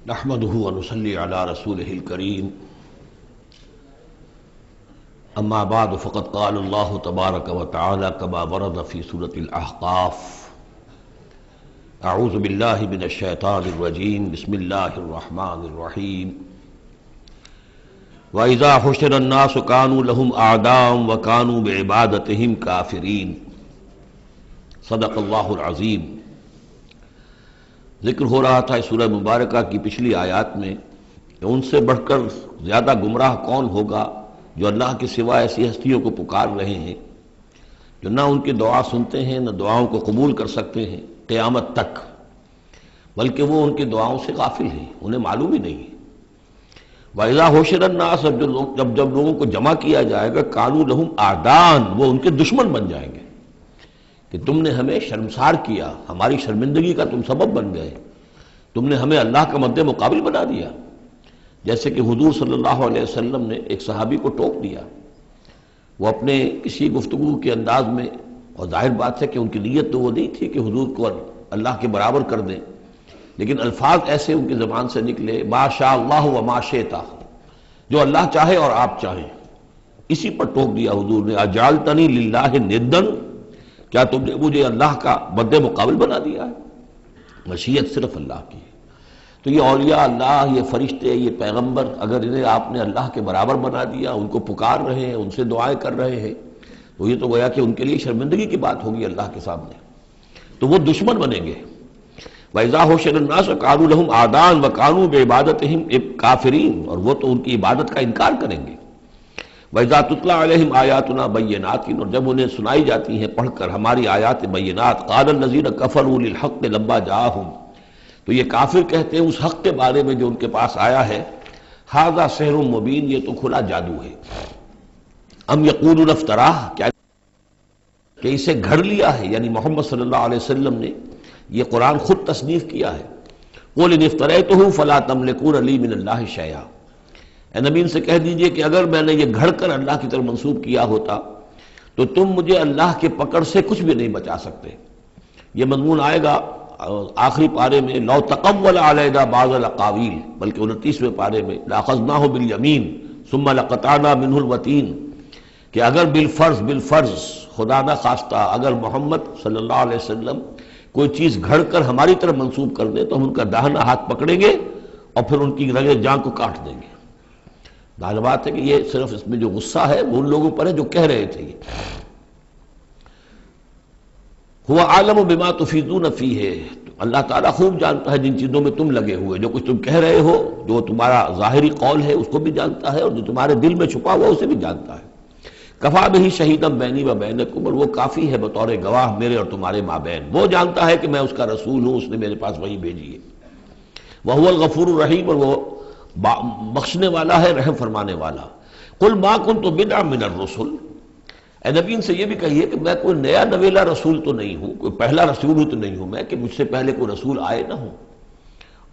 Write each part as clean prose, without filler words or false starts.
نحمده ونصلي على رسوله الكريم اما بعد فقد قال الله تبارك وتعالى كما ورد في سورة الأحقاف اعوذ بالله من الشيطان الرجيم بسم الله الرحمن الرحيم وإذا حشر الناس كانوا لهم أعداء وكانوا بعبادتهم كافرين صدق الله العظيم۔ ذکر ہو رہا تھا اس سورہ مبارکہ کی پچھلی آیات میں کہ ان سے بڑھ کر زیادہ گمراہ کون ہوگا جو اللہ کے سوا ایسی ہستیوں کو پکار رہے ہیں جو نہ ان کی دعا سنتے ہیں نہ دعاؤں کو قبول کر سکتے ہیں قیامت تک، بلکہ وہ ان کی دعاؤں سے غافل ہیں، انہیں معلوم ہی نہیں ہے۔ وَإِذَا حُشِرَ النَّاسُ جب لوگوں کو جمع کیا جائے گا كَانُوا لَهُمْ أَعْدَاءً وہ ان کے دشمن بن جائیں گے کہ تم نے ہمیں شرمسار کیا، ہماری شرمندگی کا تم سبب بن گئے، تم نے ہمیں اللہ کا مد مقابل بنا دیا۔ جیسے کہ حضور صلی اللہ علیہ وسلم نے ایک صحابی کو ٹوک دیا، وہ اپنے کسی گفتگو کے انداز میں، اور ظاہر بات ہے کہ ان کی نیت تو وہ نہیں تھی کہ حضور کو اللہ کے برابر کر دیں، لیکن الفاظ ایسے ان کی زبان سے نکلے ما شاء اللہ و ما شئت، جو اللہ چاہے اور آپ چاہیں، اسی پر ٹوک دیا حضور نے اجعلتنی للہ ندن، کیا تم نے مجھے اللہ کا مد مقابل بنا دیا ہے؟ مشیت صرف اللہ کی ہے۔ تو یہ اولیاء اللہ، یہ فرشتے، یہ پیغمبر، اگر انہیں آپ نے اللہ کے برابر بنا دیا، ان کو پکار رہے ہیں، ان سے دعائیں کر رہے ہیں، تو یہ تو گویا کہ ان کے لیے شرمندگی کی بات ہوگی اللہ کے سامنے، تو وہ دشمن بنیں گے۔ وَإِذَا حُشِرَ النَّاسُ كَانُوا لَهُمْ أَعْدَاءً وَكَانُوا بِعِبَادَتِهِمْ كَافِرِينَ اور وہ تو ان کی عبادت کا انکار کریں گے۔ وَإِذَا تُتْلَىٰ عَلَيْهِمْ آيَاتُنَا بَيِّنَاتٍ اور جب انہیں سنائی جاتی ہیں پڑھ کر ہماری آیات بینات، قَالَ الَّذِينَ كَفَرُوا لِلْحَقِّ لَمَّا جَاءَهُمْ تو یہ کافر کہتے ہیں اس حق کے بارے میں جو ان کے پاس آیا ہے، هَذَا سِحْرٌ مُبِينٌ یہ تو کھلا جادو ہے۔ ام یقولون افتراہ کیا کہ اسے گھڑ لیا ہے، یعنی محمد صلی اللہ علیہ وسلم نے یہ قرآن خود تصنیف کیا ہے۔ قُلْ إِنِ افْتَرَيْتُهُ فَلَا تَمْلِكُونَ لِي مِنَ اللَّهِ شَيْئًا اے نبی ان سے کہہ دیجئے کہ اگر میں نے یہ گھڑ کر اللہ کی طرف منسوب کیا ہوتا تو تم مجھے اللہ کے پکڑ سے کچھ بھی نہیں بچا سکتے۔ یہ مضمون آئے گا آخری پارے میں، لو تقول علینا بعض الاقاویل، بلکہ 29ویں پارے میں لاخذناہ بالیمین ثم لقطعنا منہ الوتین، کہ اگر بالفرض خدا نہ خواستہ اگر محمد صلی اللہ علیہ وسلم کوئی چیز گھڑ کر ہماری طرف منسوب کر دیں تو ہم ان کا داہنا ہاتھ پکڑیں گے اور پھر ان کی رگے جان کو کاٹ دیں گے۔ ظاہر بات ہے کہ یہ صرف اس میں جو غصہ ہے وہ ان لوگوں پر ہے جو کہہ رہے تھے۔ هو عالم بما تفیضون فیہ اللہ تعالیٰ خوب جانتا ہے جن چیزوں میں تم لگے ہوئے، جو کچھ تم کہہ رہے ہو، جو تمہارا ظاہری قول ہے اس کو بھی جانتا ہے، اور جو تمہارے دل میں چھپا ہوا اسے بھی جانتا ہے۔ کفا بہ شہیدا بینی و بینکم اور وہ کافی ہے بطور گواہ میرے اور تمہارے مابین، وہ جانتا ہے کہ میں اس کا رسول ہوں، اس نے میرے پاس وحی بھیجی ہے۔ وہو الغفور الرحیم اور وہ بخشنے والا ہے، رحم فرمانے والا۔ قل ما کنت بدعا من الرسل اے نبی ان سے یہ بھی کہیے کہ میں کوئی نیا نویلا رسول تو نہیں ہوں، کوئی پہلا رسول ہی تو نہیں ہوں میں کہ مجھ سے پہلے کوئی رسول آئے نہ ہوں۔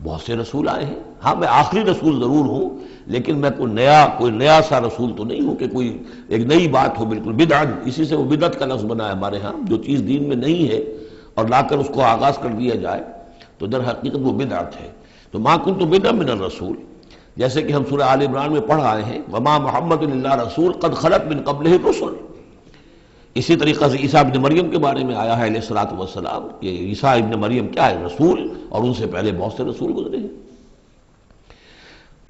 بہت سے رسول آئے ہیں، ہاں میں آخری رسول ضرور ہوں، لیکن میں کوئی نیا سا رسول تو نہیں ہوں کہ کوئی ایک نئی بات ہو بالکل۔ بدعا اسی سے وہ بدعت کا لفظ بنا ہے ہمارے ہاں، جو چیز دین میں نہیں ہے اور لا کر اس کو آغاز کر دیا جائے تو در حقیقت وہ بدعت ہے۔ تو ما کنت بدعا من الرسول، جیسے کہ ہم سورہ آل عمران میں پڑھ آئے ہیں وما محمد الا رسول قد خلت من قبلہ الرسل۔ اسی طریقہ سے عیسیٰ ابن مریم کے بارے میں آیا ہے علیہ الصلوۃ والسلام کہ عیسیٰ ابن مریم کیا ہے؟ رسول، اور ان سے پہلے بہت سے رسول گزرے ہیں۔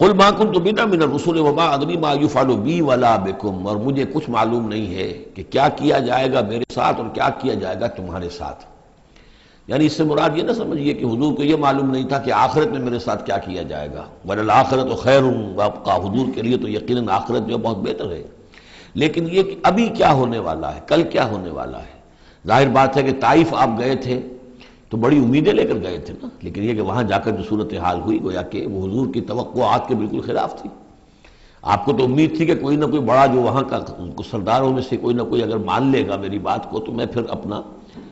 قل ما کنت بدعا من الرسل وما ادری ما یفعل بی ولا بکم اور مجھے کچھ معلوم نہیں ہے کہ کیا کیا جائے گا میرے ساتھ اور کیا کیا جائے گا تمہارے ساتھ۔ یعنی اس سے مراد یہ نہ سمجھیے کہ حضور کو یہ معلوم نہیں تھا کہ آخرت میں میرے ساتھ کیا کیا جائے گا، وَلَلْآخِرَةُ خَيْرٌ وَأَبْقَىٰ حضور کے لیے تو یقیناً آخرت جو بہت بہتر ہے، لیکن یہ کہ ابھی کیا ہونے والا ہے، کل کیا ہونے والا ہے۔ ظاہر بات ہے کہ طائف آپ گئے تھے تو بڑی امیدیں لے کر گئے تھے نا، لیکن یہ کہ وہاں جا کر جو صورتحال ہوئی گویا کہ وہ حضور کی توقعات کے بالکل خلاف تھی۔ آپ کو تو امید تھی کہ کوئی نہ کوئی بڑا جو وہاں کا سرداروں میں سے کوئی نہ کوئی اگر مان لے گا میری بات کو تو میں پھر اپنا،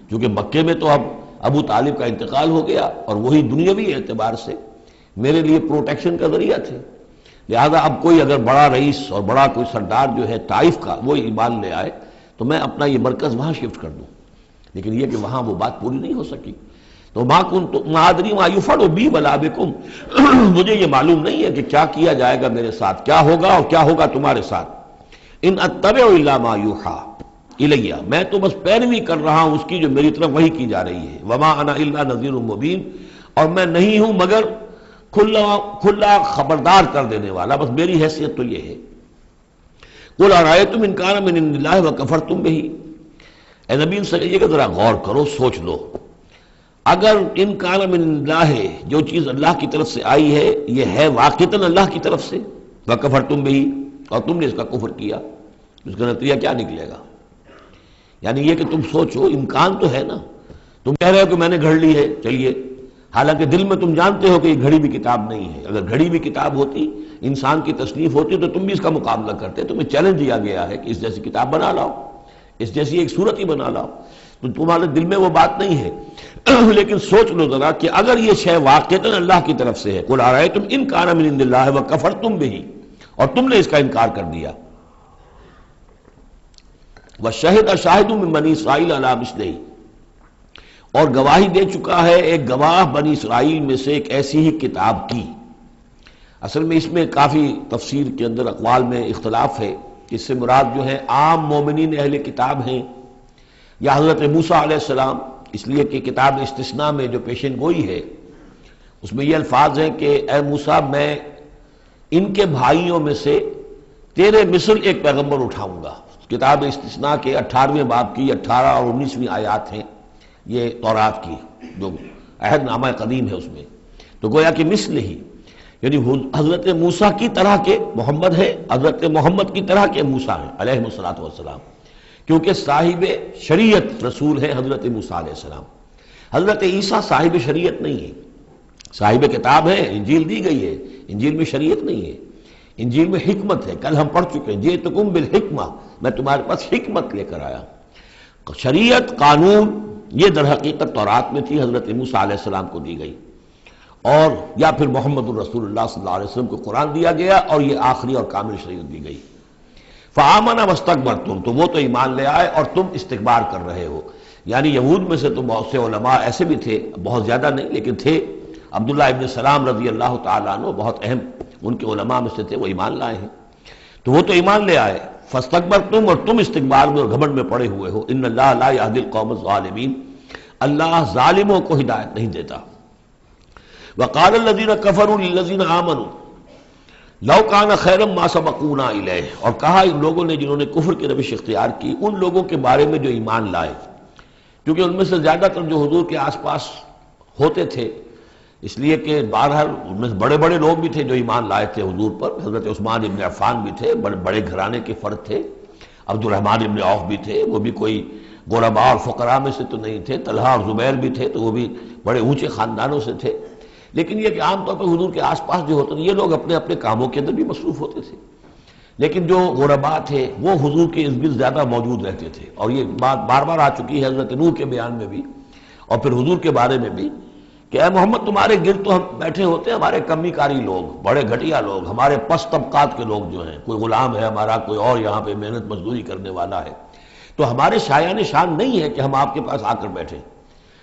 کیونکہ مکے میں تو اب ابو طالب کا انتقال ہو گیا اور وہی دنیاوی اعتبار سے میرے لیے پروٹیکشن کا ذریعہ تھے، لہذا اب کوئی اگر بڑا رئیس اور بڑا کوئی سردار جو ہے طائف کا وہ ایمان لے آئے تو میں اپنا یہ مرکز وہاں شفٹ کر دوں، لیکن یہ کہ وہاں وہ بات پوری نہیں ہو سکی۔ تو ما ادری ما یفعل بی ولا بکم، مجھے یہ معلوم نہیں ہے کہ کیا کیا جائے گا میرے ساتھ، کیا ہوگا اور کیا ہوگا تمہارے ساتھ. ان اتبع الا ما یوحی الیہ، میں تو بس پیروی کر رہا ہوں اس کی جو میری طرف وحی کی جا رہی ہے. وما انا الا نذیر مبین، اور میں نہیں ہوں مگر کھلا خبردار کر دینے والا، بس میری حیثیت تو یہ ہے. قل ارأیتم ان کان من عند اللہ وکفرتم بہ، اے نبی ان سے کہیے کہ ذرا غور کرو، سوچ لو، اگر ان کان من عند اللہ، جو چیز اللہ کی طرف سے آئی ہے یہ ہے واقعتاً اللہ کی طرف سے، وکفرتم بہ، اور تم نے اس کا کفر کیا، اس کا نتیجہ کیا نکلے گا؟ یعنی یہ کہ تم سوچو، امکان تو ہے نا. تم کہہ رہے ہو کہ میں نے گھڑ لی ہے، چلیے، حالانکہ دل میں تم جانتے ہو کہ یہ گھڑی بھی کتاب نہیں ہے. اگر گھڑی بھی کتاب ہوتی، انسان کی تصنیف ہوتی، تو تم بھی اس کا مقابلہ کرتے. تمہیں چیلنج دیا گیا ہے کہ اس جیسی کتاب بنا لاؤ، اس جیسی ایک صورت ہی بنا لاؤ، تو تمہارے دل میں وہ بات نہیں ہے. لیکن سوچ لو ذرا کہ اگر یہ شے واقعتاً اللہ کی طرف سے ہے، قل ارأیتم ان کان من عند اللہ وکفرتم بہ، اور تم نے اس کا انکار کر دیا. وشہد شاہد من بنی اسرائیل علی مثلہ، اور گواہی دے چکا ہے ایک گواہ بنی اسرائیل میں سے ایک ایسی ہی کتاب کی. اصل میں اس میں کافی تفسیر کے اندر اقوال میں اختلاف ہے کہ اس سے مراد جو ہے عام مومنین اہل کتاب ہیں یا حضرت موسیٰ علیہ السلام، اس لیے کہ کتاب استثناء میں جو پیشن گوئی ہے اس میں یہ الفاظ ہیں کہ اے موسیٰ، میں ان کے بھائیوں میں سے تیرے مثل ایک پیغمبر اٹھاؤں گا. کتاب استثناء کے 18ویں باب کی 18 اور 19ویں آیات ہیں یہ تورات کی، جو عہد نامہ قدیم ہے اس میں. تو گویا کہ مثل ہی، یعنی حضرت موسیٰ کی طرح کے محمد ہے، حضرت محمد کی طرح کے موسیٰ ہیں علیہ الصلوۃ والسلام، کیونکہ صاحب شریعت رسول ہے حضرت موسیٰ علیہ السلام. حضرت عیسیٰ صاحب شریعت نہیں ہے، صاحب کتاب ہے، انجیل دی گئی ہے، انجیل میں شریعت نہیں ہے، انجیل میں حکمت ہے. کل ہم پڑھ چکے ہیں جئتکم بالحکمہ، میں تمہارے پاس حکمت لے کر آیا. شریعت، قانون، یہ در حقیقت تورات میں تھی، حضرت موسیٰ علیہ السلام کو دی گئی، اور یا پھر محمد الرسول اللہ صلی اللہ علیہ وسلم کو قرآن دیا گیا اور یہ آخری اور کامل شریعت دی گئی. فآمنوا واستکبرتم، تو وہ تو ایمان لے آئے اور تم استکبار کر رہے ہو. یعنی یہود میں سے تو بہت سے علماء ایسے بھی تھے، بہت زیادہ نہیں لیکن تھے. عبداللہ ابن سلام رضی اللہ تعالیٰ عنہ بہت اہم ان کے علماء میں سے تھے، وہ ایمان لائے ہیں. تو وہ تو ایمان لے آئے، فاستکبرتم، اور تم استکبار میں اور گھمنڈ میں پڑے ہوئے ہو. ان اللہ لا یہدی القوم الظالمین، اللہ ظالموں کو ہدایت نہیں دیتا. وقال الذین کفروا للذین آمنوا لو کان خیرا ما سبقونا الیہ، اور کہا ان لوگوں نے جنہوں نے کفر کی روش اختیار کی ان لوگوں کے بارے میں جو ایمان لائے، کیونکہ ان میں سے زیادہ تر جو حضور کے آس پاس ہوتے تھے، اس لیے کہ بہرحال ان میں بڑے بڑے لوگ بھی تھے جو ایمان لائے تھے حضور پر. حضرت عثمان ابن عفان بھی تھے، بڑے گھرانے کے فرد تھے. عبد الرحمن ابن عوف بھی تھے، وہ بھی کوئی غرباء اور فقراء میں سے تو نہیں تھے. طلحہ اور زبیر بھی تھے، تو وہ بھی بڑے اونچے خاندانوں سے تھے. لیکن یہ کہ عام طور پر حضور کے آس پاس جو ہوتے تھے یہ لوگ اپنے اپنے کاموں کے اندر بھی مصروف ہوتے تھے، لیکن جو غرباء تھے وہ حضور کے ارد گرد زیادہ موجود رہتے تھے. اور یہ بات بار بار آ چکی ہے حضرت نوح کے بیان میں بھی اور پھر حضور کے بارے میں بھی کہ اے محمد تمہارے گرد تو ہم بیٹھے ہوتے ہیں ہمارے کمی کاری لوگ، بڑے گھٹیا لوگ، ہمارے پست طبقات کے لوگ جو ہیں، کوئی غلام ہے ہمارا، کوئی اور یہاں پہ محنت مزدوری کرنے والا ہے، تو ہمارے شایان شان نہیں ہے کہ ہم آپ کے پاس آ کر بیٹھیں.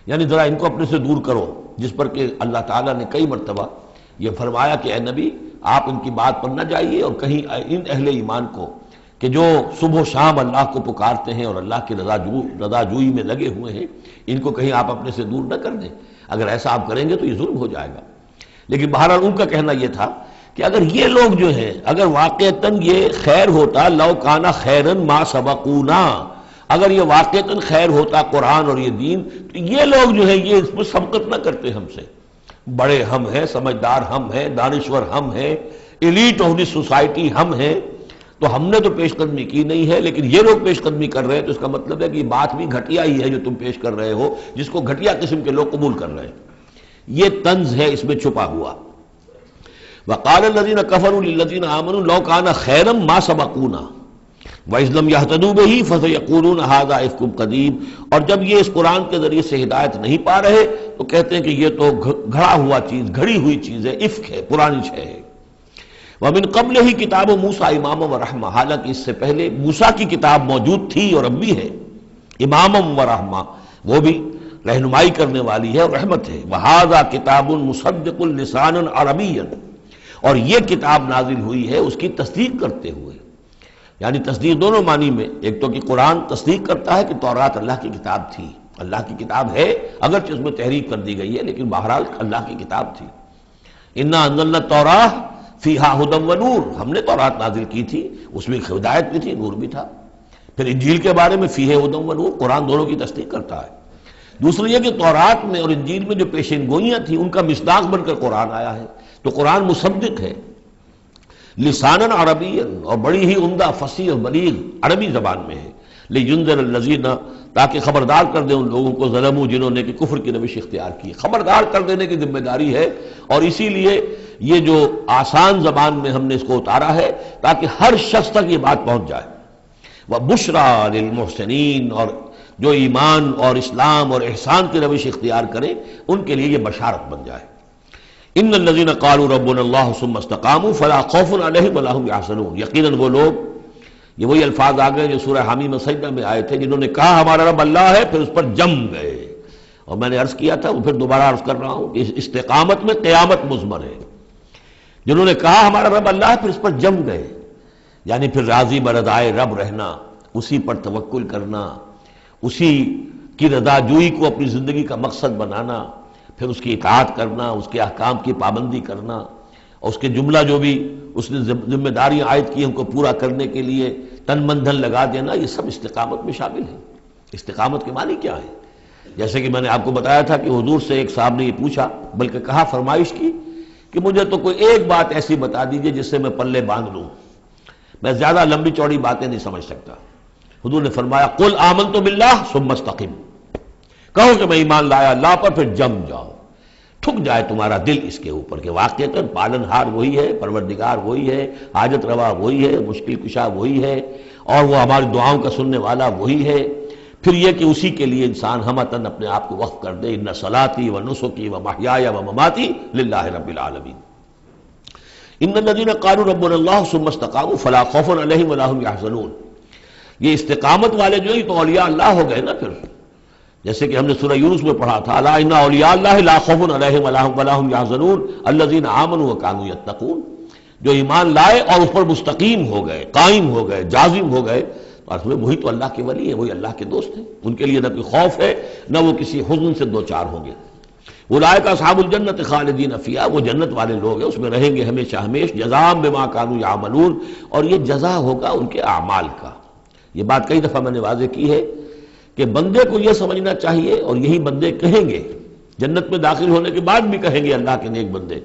یعنی ذرا ان کو اپنے سے دور کرو. جس پر کہ اللہ تعالیٰ نے کئی مرتبہ یہ فرمایا کہ اے نبی آپ ان کی بات پر نہ جائیے، اور کہیں ان اہل ایمان کو کہ جو صبح و شام اللہ کو پکارتے ہیں اور اللہ کی رضا جوئی میں لگے ہوئے ہیں، ان کو کہیں آپ اپنے سے دور نہ کر دیں. اگر ایسا آپ کریں گے تو یہ ظلم ہو جائے گا. لیکن بہرحال ان کا کہنا یہ تھا کہ اگر یہ لوگ جو ہیں، اگر واقعتاً یہ خیر ہوتا، لو کانا خیرن ما سبقونا، اگر یہ واقعتاً خیر ہوتا قرآن اور یہ دین، تو یہ لوگ جو ہیں یہ اس پر سبقت نہ کرتے ہم سے. بڑے ہم ہیں، سمجھدار ہم ہیں، دانشور ہم ہیں، ایلیٹ آف دی سوسائٹی ہم ہیں، تو ہم نے تو پیش قدمی کی نہیں ہے، لیکن یہ لوگ پیش قدمی کر رہے ہیں، تو اس کا مطلب ہے کہ یہ بات بھی گھٹیا ہی ہے جو تم پیش کر رہے ہو، جس کو گھٹیا قسم کے لوگ قبول کر رہے ہیں. یہ طنز ہے اس میں چھپا ہوا. وقال الذین کفروا للذین آمنوا لو کان خیرا ما سبقونا وَإِذْ لَمْ يَهْتَدُوا بِهِ فَسَيَقُولُونَ هَذَا إِفْكٌ قَدِيمٌ، اور جب یہ اس قرآن کے ذریعے سے ہدایت نہیں پا رہے تو کہتے ہیں کہ یہ تو گھڑا ہوا چیز، گھڑی ہوئی چیز ہے، افک ہے، پرانی شے ہے. وَمِن قَبْلِهِ كِتَابُ مُوسَىٰ إِمَامًا وَرَحْمَةً، حالانکہ اس سے پہلے موسیٰ کی کتاب موجود تھی اور اب بھی ہے، امامًا ورحمہ، وہ بھی رہنمائی کرنے والی ہے اور رحمت ہے۔ وَهَذَا كِتَابٌ مُصَدِّقٌ لِسَانًا عَرَبِيًّا، اور یہ کتاب نازل ہوئی ہے اس کی تصدیق کرتے ہوئے، یعنی تصدیق دونوں معنی میں، ایک تو کہ قرآن تصدیق کرتا ہے کہ تورات اللہ کی کتاب تھی، اللہ کی کتاب ہے، اگرچہ اس میں تحریف کر دی گئی ہے لیکن بہرحال اللہ کی کتاب تھی۔ اِنَّا أَنزَلْنَا التَّوْرَاةَ فِيهَا هُدًى وَنُورٌ، ہم نے تورات نازل کی تھی، اس میں ہدایت بھی تھی، نور بھی تھا۔ پھر انجیل کے بارے میں فیہ ہدی ونور، قرآن دونوں کی تصدیق کرتا ہے۔ دوسری یہ کہ تورات میں اور انجیل میں جو پیشین گوئیاں تھیں ان کا مصداق بن کر قرآن آیا ہے، تو قرآن مصدق ہے لسانًا عربیًا، اور بڑی ہی عمدہ فصیح اور بلیغ عربی زبان میں ہے، لینذر الذین، تاکہ خبردار کر دے ان لوگوں کو ظلموا جنہوں نے کہ کفر کی روش اختیار کی، خبردار کر دینے کی ذمہ داری ہے، اور اسی لیے یہ جو آسان زبان میں ہم نے اس کو اتارا ہے تاکہ ہر شخص تک یہ بات پہنچ جائے۔ وَبُشْرَىٰ لِلْمُحْسِنِينَ، اور جو ایمان اور اسلام اور احسان کی روش اختیار کریں ان کے لیے یہ بشارت بن جائے۔ ان الذین قالوا ربنا اللہ ثم استقاموا فلا خوف علیہم ولا هم یحزنون، یقیناً وہ لوگ، یہ وہی الفاظ آ گئے جو سورہ حامیم سجدہ میں آئے تھے، جنہوں نے کہا ہمارا رب اللہ ہے پھر اس پر جم گئے۔ اور میں نے عرض کیا تھا، وہ پھر دوبارہ عرض کر رہا ہوں کہ اس استقامت میں قیامت مضمر ہے۔ جنہوں نے کہا ہمارا رب اللہ ہے پھر اس پر جم گئے، یعنی پھر راضی برضائے رب رہنا، اسی پر توکل کرنا، اسی کی رضا جوئی کو اپنی زندگی کا مقصد بنانا، پھر اس کی اطاعت کرنا، اس کے احکام کی پابندی کرنا، اور اس کے جملہ جو بھی اس نے ذمہ داریاں عائد کی ان کو پورا کرنے کے لیے تن من دھن لگا دینا، یہ سب استقامت میں شامل ہے۔ استقامت کے معنی کیا ہے؟ جیسے کہ میں نے آپ کو بتایا تھا کہ حضور سے ایک صاحب نے یہ پوچھا، بلکہ کہا، فرمائش کی کہ مجھے تو کوئی ایک بات ایسی بتا دیجئے جس سے میں پلے باندھ لوں، میں زیادہ لمبی چوڑی باتیں نہیں سمجھ سکتا۔ حضور نے فرمایا، قل آمنت باللہ ثم استقم، کہو کہ میں ایمان لایا اللہ پر، پھر جم جاؤ، ٹھک جائے تمہارا دل اس کے اوپر کہ واقعتاً پالن ہار وہی ہے، پروردگار وہی ہے، حاجت روا وہی ہے، مشکل کشا وہی ہے، اور وہ ہماری دعاؤں کا سننے والا وہی ہے۔ پھر یہ کہ اسی کے لیے انسان ہمتاً اپنے آپ کو وقف کر دے، ان صلاتی و نسکی و محیای و مماتی للہ رب العالمین۔ ان الذین قالوا ربنا اللہ ثم استقاموا فلا خوف علیہم ولا هم یحزنون، یہ استقامت والے جو ہیں تو اولیاء اللہ ہو گئے نا۔ پھر جیسے کہ ہم نے سورہ یونس میں پڑھا تھا، الا ان اولیاء اللہ لا خوف علیہم ولا هم یحزنون الذین آمنوا وکانوا یتقون، جو ایمان لائے اور اس پر مستقیم ہو گئے، قائم ہو گئے، جازم ہو گئے، اور وہی تو اللہ کے ولی ہیں، وہی اللہ کے دوست ہیں، ان کے لیے نہ کوئی خوف ہے نہ وہ کسی حزن سے دوچار ہوں گے۔ اولئک اصحاب الجنت خالدین فیہا، وہ جنت والے لوگ ہیں، اس میں رہیں گے ہمیشہ ہمیش، جزاء بما کانوا یعملون، اور یہ جزا ہوگا ان کے اعمال کا۔ یہ بات کئی دفعہ میں نے واضح کی ہے کہ بندے کو یہ سمجھنا چاہیے، اور یہی بندے کہیں گے جنت میں داخل ہونے کے بعد بھی کہیں گے اللہ کے نیک بندے،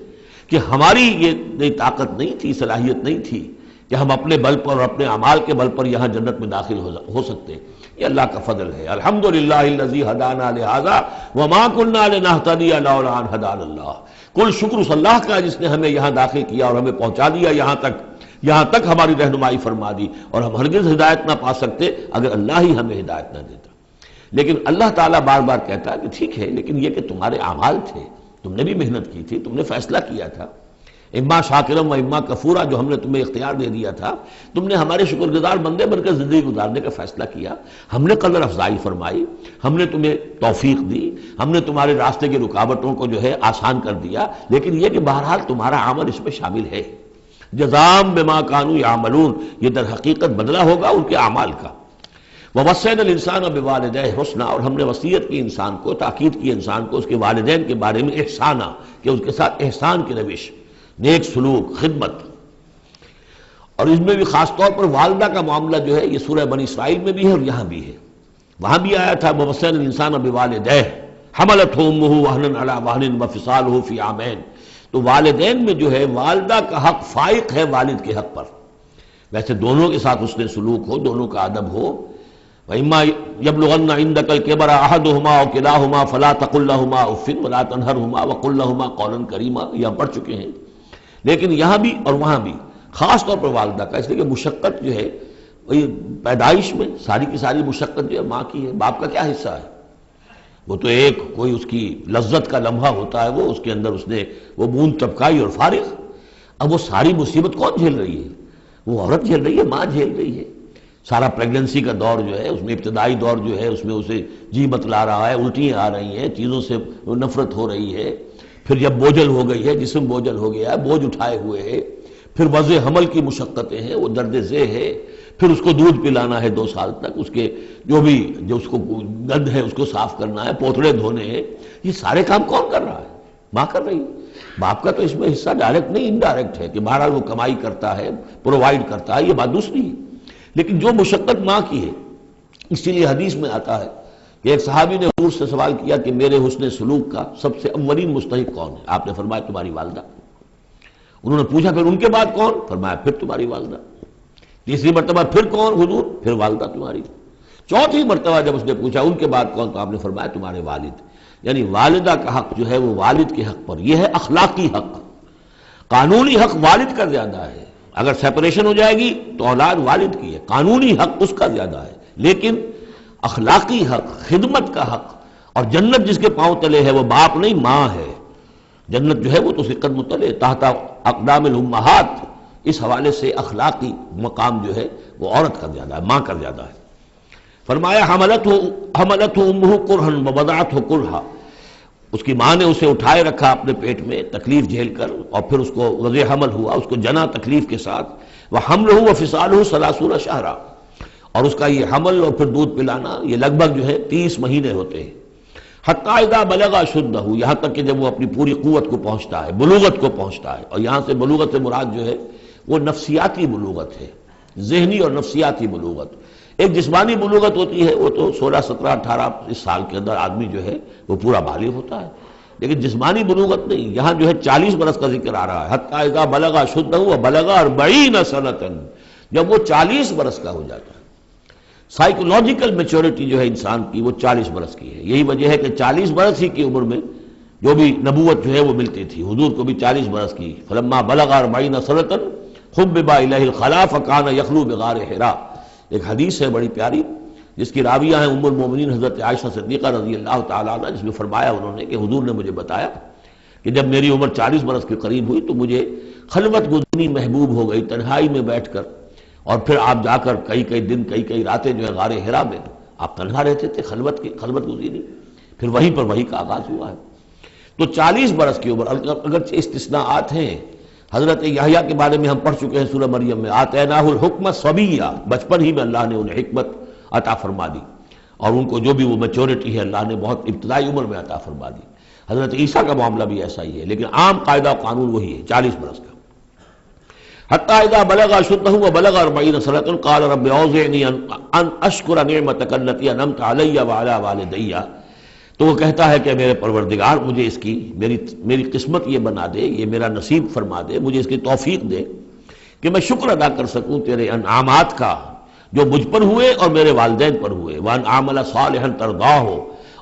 کہ ہماری یہ طاقت نہیں تھی، صلاحیت نہیں تھی کہ ہم اپنے بل پر اور اپنے اعمال کے بل پر یہاں جنت میں داخل ہو سکتے۔ یہ اللہ کا فضل ہے۔ الحمدللہ الذی ہدانا لہذا وما کنا لنہتدی لولا ان ہدانا اللہ، کل شکر اس اللہ کا جس نے ہمیں یہاں داخل کیا اور ہمیں پہنچا دیا یہاں تک ہماری رہنمائی فرما دی، اور ہم ہرگز ہدایت نہ پا سکتے اگر اللہ ہی ہمیں ہدایت نہ دیتا۔ لیکن اللہ تعالیٰ بار بار کہتا ہے کہ ٹھیک ہے، لیکن یہ کہ تمہارے اعمال تھے، تم نے بھی محنت کی تھی، تم نے فیصلہ کیا تھا، اما شاکرم و اما کفورا، جو ہم نے تمہیں اختیار دے دیا تھا، تم نے ہمارے شکر گزار بندے بن کر زندگی گزارنے کا فیصلہ کیا، ہم نے قدر افزائی فرمائی، ہم نے تمہیں توفیق دی، ہم نے تمہارے راستے کی رکاوٹوں کو جو ہے آسان کر دیا، لیکن یہ کہ بہرحال تمہارا عمل اس میں شامل ہے۔ جزاء بما کانوا یعملون، یہ در حقیقت بدلہ ہوگا ان کے اعمال کا۔ ووصینا الانسان بوالدیہ حسنا، اور ہم نے وصیت کی انسان کو، تاکید کی انسان کو اس کے والدین کے بارے میں احسانا، کہ اس کے ساتھ احسان کی روش، نیک سلوک، خدمت۔ اور اس میں بھی خاص طور پر والدہ کا معاملہ جو ہے یہ سورہ بنی اسرائیل میں بھی ہے اور یہاں بھی ہے۔ وہاں بھی آیا تھا ووصینا الانسان بوالدیہ حملتہ امہ وہنا علی وہن وفصالہ فی عامین، تو والدین میں جو ہے والدہ کا حق فائق ہے والد کے حق پر، ویسے دونوں کے ساتھ اس نے سلوک ہو، دونوں کا ادب ہو۔ وَإِمَّا يَبْلُغَنَّ عِندَكَ الْكِبَرَ أَحَدُهُمَا أَوْ كِلَاهُمَا فَلَا تَقُل لَّهُمَا أُفٍّ وَلَا تَنْهَرْهُمَا وَقُل لَّهُمَا قَوْلًا كَرِيمًا، یہ ہم پڑھ چکے ہیں۔ لیکن یہاں بھی اور وہاں بھی خاص طور پر والدہ کا، اس لیے کہ مشقت جو ہے وہی پیدائش میں ساری کی ساری مشقت جو ہے ماں کی ہے، باپ کا کیا حصہ ہے؟ وہ تو ایک کوئی اس کی لذت کا لمحہ ہوتا ہے، وہ اس کے اندر اس نے وہ بوند ٹپکائی اور فارغ۔ اب وہ ساری مصیبت کون جھیل رہی ہے؟ وہ عورت جھیل رہی ہے، ماں جھیل رہی ہے۔ سارا پریگننسی کا دور جو ہے، اس میں ابتدائی دور جو ہے، اس میں اسے جی بتلا رہا ہے، الٹیاں آ رہی ہیں، چیزوں سے نفرت ہو رہی ہے، پھر جب بوجھل ہو گئی ہے، جسم بوجھل ہو گیا ہے، بوجھ اٹھائے ہوئے ہے، پھر وضع حمل کی مشقتیں ہیں، وہ درد ذیل ہے، پھر اس کو دودھ پلانا ہے 2 سال تک، اس کے جو اس کو گند ہے اس کو صاف کرنا ہے، پوتڑے دھونے ہیں، یہ سارے کام کون کر رہا ہے؟ ماں کر رہی ہے۔ باپ کا تو اس میں حصہ ڈائریکٹ نہیں، انڈائریکٹ ہے کہ بہرحال وہ کمائی کرتا ہے، پرووائڈ کرتا ہے، یہ بات دوسری ہے، لیکن جو مشقت ماں کی ہے، اسی لیے حدیث میں آتا ہے کہ ایک صحابی نے حضور سے سوال کیا کہ میرے حسن سلوک کا سب سے اولین مستحق کون ہے؟ آپ نے فرمایا تمہاری والدہ۔ انہوں نے پوچھا پھر ان کے بعد کون؟ فرمایا پھر تمہاری والدہ۔ تیسری مرتبہ پھر کون؟ حضور پھر والدہ تمہاری۔ چوتھی مرتبہ جب اس نے پوچھا ان کے بعد کون، تو آپ نے فرمایا تمہارے والد۔ یعنی والدہ کا حق جو ہے وہ والد کے حق پر، یہ ہے اخلاقی حق۔ قانونی حق والد کا زیادہ ہے، اگر سیپریشن ہو جائے گی تو اولاد والد کی ہے، قانونی حق اس کا زیادہ ہے، لیکن اخلاقی حق، خدمت کا حق، اور جنت جس کے پاؤں تلے ہے وہ باپ نہیں ماں ہے۔ جنت جو ہے وہ تو اس کے قدم تلے تحت اقدام الامہات، اس حوالے سے اخلاقی مقام جو ہے وہ عورت کا زیادہ ہے، ماں کا زیادہ ہے۔ فرمایا حملتہ امہ کرہا ووضعتہ کرہا، اس کی ماں نے اسے اٹھائے رکھا اپنے پیٹ میں تکلیف جھیل کر، اور پھر اس کو وضع حمل ہوا، اس کو جنا تکلیف کے ساتھ، وحملہ وفصالہ 30 شہرا، اور اس کا یہ حمل اور پھر دودھ پلانا یہ لگ بھگ جو ہے 30 مہینے ہوتے ہیں۔ حتیٰ اذا بلغ اشدہ، یہاں تک کہ جب وہ اپنی پوری قوت کو پہنچتا ہے، بلوغت کو پہنچتا ہے، اور یہاں سے بلوغت سے مراد جو ہے وہ نفسیاتی بلوغت ہے، ذہنی اور نفسیاتی بلوغت۔ ایک جسمانی بلوغت ہوتی ہے، وہ تو 16 17 18 اس سال کے اندر آدمی جو ہے وہ پورا بالغ ہوتا ہے، لیکن جسمانی بلوغت نہیں، یہاں جو ہے 40 برس کا ذکر آ رہا ہے۔ حتیٰ اذا بلغ اشدہ وبلغ 40 سنۃ، جب وہ 40 برس کا ہو جاتا ہے۔ سائیکولوجیکل میچورٹی جو ہے انسان کی وہ 40 برس کی ہے، یہی وجہ ہے کہ 40 برس ہی کی عمر میں جو بھی نبوت جو ہے وہ ملتی تھی، حضور کو بھی 40 برس کی۔ فلما بلغ 40 سنۃ حبب الیہ الخلاء فکان یخلو بغار حراء، ایک حدیث ہے بڑی پیاری جس کی راویہ ہیں ام المومنین حضرت عائشہ صدیقہ رضی اللہ تعالیٰ عنہ، جس میں فرمایا انہوں نے کہ حضور نے مجھے بتایا کہ جب میری عمر 40 برس کے قریب ہوئی تو مجھے خلوت گزینی محبوب ہو گئی، تنہائی میں بیٹھ کر، اور پھر آپ جا کر کئی دن کئی راتیں جو ہے غار حرا میں آپ تنہا رہتے تھے، خلوت گزینی، پھر وہیں پر وہی کا آغاز ہوا ہے۔ تو 40 برس کی عمر، اگرچہ استثناءات ہیں، حضرت یحییٰ کے بارے میں ہم پڑھ چکے ہیں سورہ مریم میں، آتیناہ الحکم صبیہ، بچپن ہی میں اللہ نے انہیں حکمت عطا فرما دی، اور ان کو جو بھی وہ میچورٹی ہے اللہ نے بہت ابتدائی عمر میں عطا فرما دی۔ حضرت عیسیٰ کا معاملہ بھی ایسا ہی ہے، لیکن عام قاعدہ و قانون وہی ہے 40 برس کا۔ حتیٰ اذا بلغ اشدہ وبلغ 40 سنۃ قال رب اوزعنی ان اشکر نعمتک التی انعمت علی وعلی والدی، تو وہ کہتا ہے کہ میرے پروردگار مجھے اس کی میری قسمت یہ بنا دے، یہ میرا نصیب فرما دے، مجھے اس کی توفیق دے کہ میں شکر ادا کر سکوں تیرے انعامات کا جو مجھ پر ہوئے اور میرے والدین پر ہوئے، وان اعمل صالحا ترضاہ،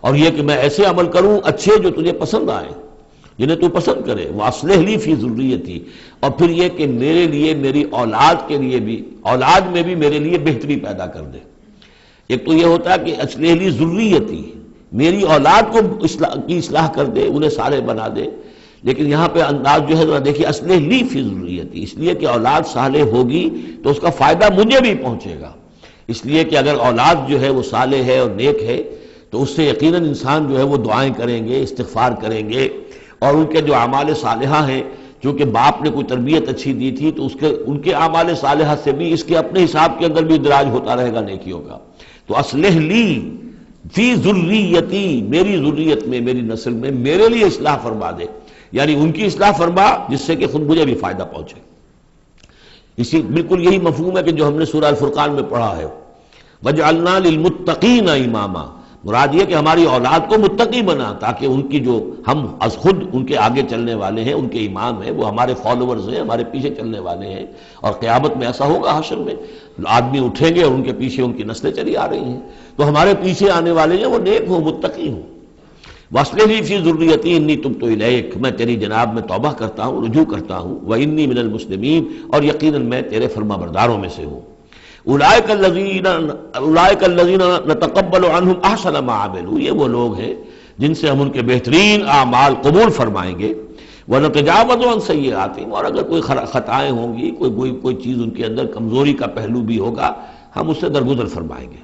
اور یہ کہ میں ایسے عمل کروں اچھے جو تجھے پسند آئیں، جنہیں تو پسند کرے، واصلح لی فی ذریتی، اور پھر یہ کہ میرے لیے میری اولاد کے لیے بھی، اولاد میں بھی میرے لیے بہتری پیدا کر دے۔ ایک تو یہ ہوتا ہے کہ اصلح لی ذریتی، میری اولاد کو کی اصلاح کر دے، انہیں صالح بنا دے، لیکن یہاں پہ انداز جو ہے ذرا دیکھیے، اصلح لی فی ذریتی، اس لیے کہ اولاد صالح ہوگی تو اس کا فائدہ مجھے بھی پہنچے گا، اس لیے کہ اگر اولاد جو ہے وہ صالح ہے اور نیک ہے تو اس سے یقیناً انسان جو ہے وہ دعائیں کریں گے، استغفار کریں گے، اور ان کے جو اعمال صالحہ ہیں، چونکہ باپ نے کوئی تربیت اچھی دی تھی تو ان کے اعمال صالحہ سے بھی اس کے اپنے حساب کے اندر بھی ادراج ہوتا رہے گا نیکیوں کا۔ تو اصلح لی فی ذریتی، میری ذریت میں، میری نسل میں میرے لیے اصلاح فرما دے، یعنی ان کی اصلاح فرما جس سے کہ خود مجھے بھی فائدہ پہنچے۔ اسی بالکل یہی مفہوم ہے کہ جو ہم نے سورہ الفرقان میں پڑھا ہے، وَجْعَلْنَا لِلْمُتَّقِينَ إِمَامًا، مراد یہ کہ ہماری اولاد کو متقی بنا، تاکہ ان کی جو ہم از خود ان کے آگے چلنے والے ہیں، ان کے امام ہیں، وہ ہمارے فالوورز ہیں، ہمارے پیچھے چلنے والے ہیں، اور قیامت میں ایسا ہوگا حشر میں آدمی اٹھیں گے اور ان کے پیچھے ان کی نسلیں چلی آ رہی ہیں، تو ہمارے پیچھے آنے والے ہیں وہ نیک ہوں، متقی ہوں۔ وَاصْلِحْ لِي فِي ذُرِّيَّتِي إِنِّي تُبْتُ إِلَيْكَ، میں تیری جناب میں توبہ کرتا ہوں، رجوع کرتا ہوں، وَإِنِّي مِنَ الْمُسْلِمِينَ، اور یقیناً میں تیرے فرما برداروں میں سے ہوں۔ اولئک الذین نتقبل عنہم احسن ما عملوا، یہ وہ لوگ ہیں جن سے ہم ان کے بہترین اعمال قبول فرمائیں گے، ونتجاوز عن سیئاتہم، اور اگر کوئی خطائیں ہوں گی، کوئی چیز ان کے اندر کمزوری کا پہلو بھی ہوگا ہم اس سے درگزر فرمائیں گے.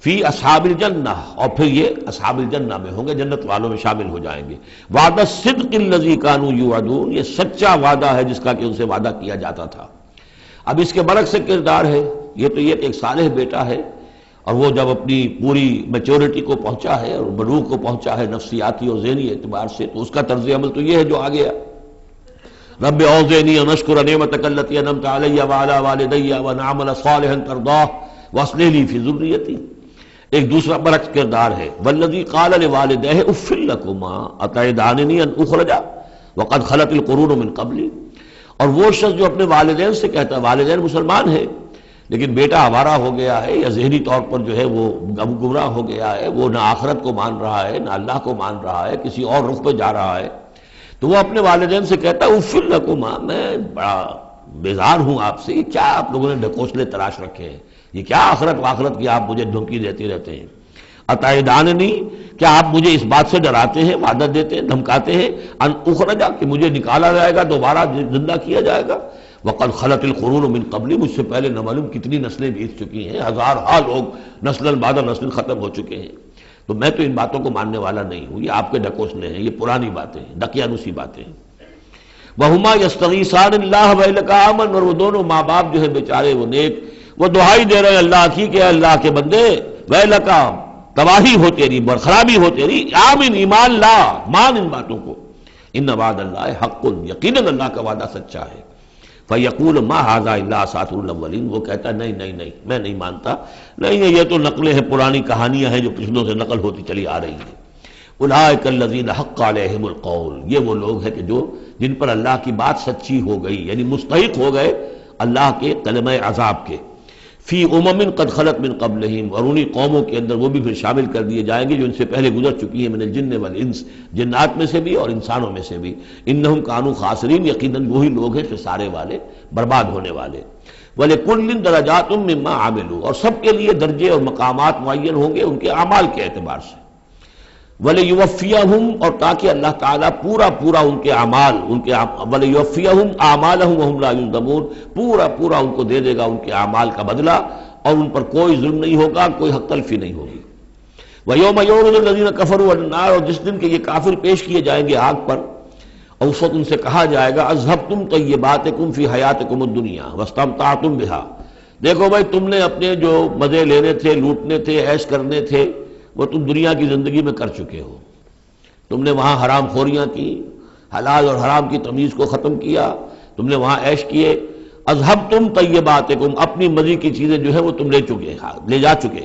فی اصحاب الجنہ، اور پھر یہ اصحاب الجنہ میں ہوں گے، جنت والوں میں شامل ہو جائیں گے. وعد الصدق الذی کانوا یوعدون، یہ سچا وعدہ ہے جس کا کہ ان سے وعدہ کیا جاتا تھا. اب اس کے برعکس سے کردار ہے. یہ تو یہ کہ ایک صالح بیٹا ہے، اور وہ جب اپنی پوری میچورٹی کو پہنچا ہے اور بلوغ کو پہنچا ہے نفسیاتی اور ذہنی اعتبار سے، تو اس کا طرز عمل تو یہ ہے جو آگے رب اوزعنی ان اشکر نعمتک التی انعمت علی وعلی والدی وان اعمل صالحا ترضاہ واصلح لی فی ذریتی. ایک دوسرا برعکس کردار ہے والذی قال لوالدیہ اف لکما اتعداننی ان اخرج وقد خلت القرون من قبلی. اور وہ شخص جو اپنے والدین سے کہتا ہے، والدین مسلمان ہے لیکن بیٹا آوارہ ہو گیا ہے یا ذہنی طور پر جو ہے وہ گمراہ ہو گیا ہے، وہ نہ آخرت کو مان رہا ہے نہ اللہ کو مان رہا ہے، کسی اور رخ پہ جا رہا ہے، تو وہ اپنے والدین سے کہتا ہے اف لکما، میں بڑا بیزار ہوں آپ سے، یہ کیا آپ لوگوں نے ڈھکوسلے تراش رکھے ہیں، یہ کیا آخرت واخرت کی آپ مجھے دھمکی دیتے رہتے ہیں. اتعداننی، کیا آپ مجھے اس بات سے ڈراتے ہیں، وعدہ دیتے ہیں، دھمکاتے ہیں، ان اخرجا، کہ مجھے نکالا جائے گا، دوبارہ زندہ کیا جائے گا. وقد خلت القرون من قبلی، مجھ سے پہلے نہ معلوم کتنی نسلیں بیت چکی ہیں، ہزارہا لوگ نسل بعد نسل ختم ہو چکے ہیں، تو میں تو ان باتوں کو ماننے والا نہیں ہوں، یہ آپ کے ڈھکوسلے ہیں، یہ پرانی باتیں ہیں، دقیانوسی باتیں ہیں. وہما یستغیثان اللہ ویلک آمن، اور وہ دونوں ماں باپ جو ہے بیچارے وہ نیک، وہ دعائی دے رہے ہیں اللہ کی کہ اللہ کے بندے ویلک، تباہی ہو تیری، خرابی ہو تیری، آمن، ایمان لا، مان ان باتوں کو. ان وعد اللہ حق، یقیناً اللہ کا وعدہ سچا ہے. فیقول ما ھذا الا اساطیر الاولین، وہ کہتا ہے نہیں نہیں نہیں، میں نہیں مانتا، نہیں یہ تو نقلیں ہیں، پرانی کہانیاں ہیں جو پچھلوں سے نقل ہوتی چلی آ رہی ہیں. اولئک الذین حق علیہم القول، یہ وہ لوگ ہیں کہ جو جن پر اللہ کی بات سچی ہو گئی، یعنی مستحق ہو گئے اللہ کے کلمہ عذاب کے. فی امم قد خلت من قبلہم، اور انہی قوموں کے اندر وہ بھی پھر شامل کر دیے جائیں گے جو ان سے پہلے گزر چکی ہیں، من الجن والانس، جنات میں سے بھی اور انسانوں میں سے بھی. انہم کانوا خاسرین، یقیناً وہی لوگ ہیں خسارے والے، برباد ہونے والے. وَلِكُلٍّ دَرَجَاتٌ مِّمَّا عَمِلُوا، اور سب کے لیے درجے اور مقامات معین ہوں گے ان کے اعمال کے اعتبار سے. وَلِيُوَفِّيَهُمْ، اور تاکہ اللہ تعالیٰ پورا ان کے اعمال، وَلِيُوَفِّيَهُمْ أَعْمَالَهُمْ وَهُمْ لَا يُظْلَمُونَ، پورا ان کو دے دے گا ان کے اعمال کا بدلہ، اور ان پر کوئی ظلم نہیں ہوگا، کوئی حق تلفی نہیں ہوگی. وَيَوْمَ يُعْرَضُ الَّذِينَ كَفَرُوا عَلَى النَّارِ، اور جس دن کہ یہ کافر پیش کیے جائیں گے آگ پر، اور اس وقت ان سے کہا جائے گا اذهبتم طیباتکم فی حیاتکم الدنیا واستمتعتم بها، دیکھو بھائی تم نے اپنے جو مزے لینے تھے، لوٹنے تھے، عیش کرنے تھے، وہ تم دنیا کی زندگی میں کر چکے ہو. تم نے وہاں حرام خوریاں کی، حلال اور حرام کی تمیز کو ختم کیا، تم نے وہاں عیش کیے. اذهبتم طیباتکم، اپنی مزے کی چیزیں جو ہے وہ تم لے جا چکے.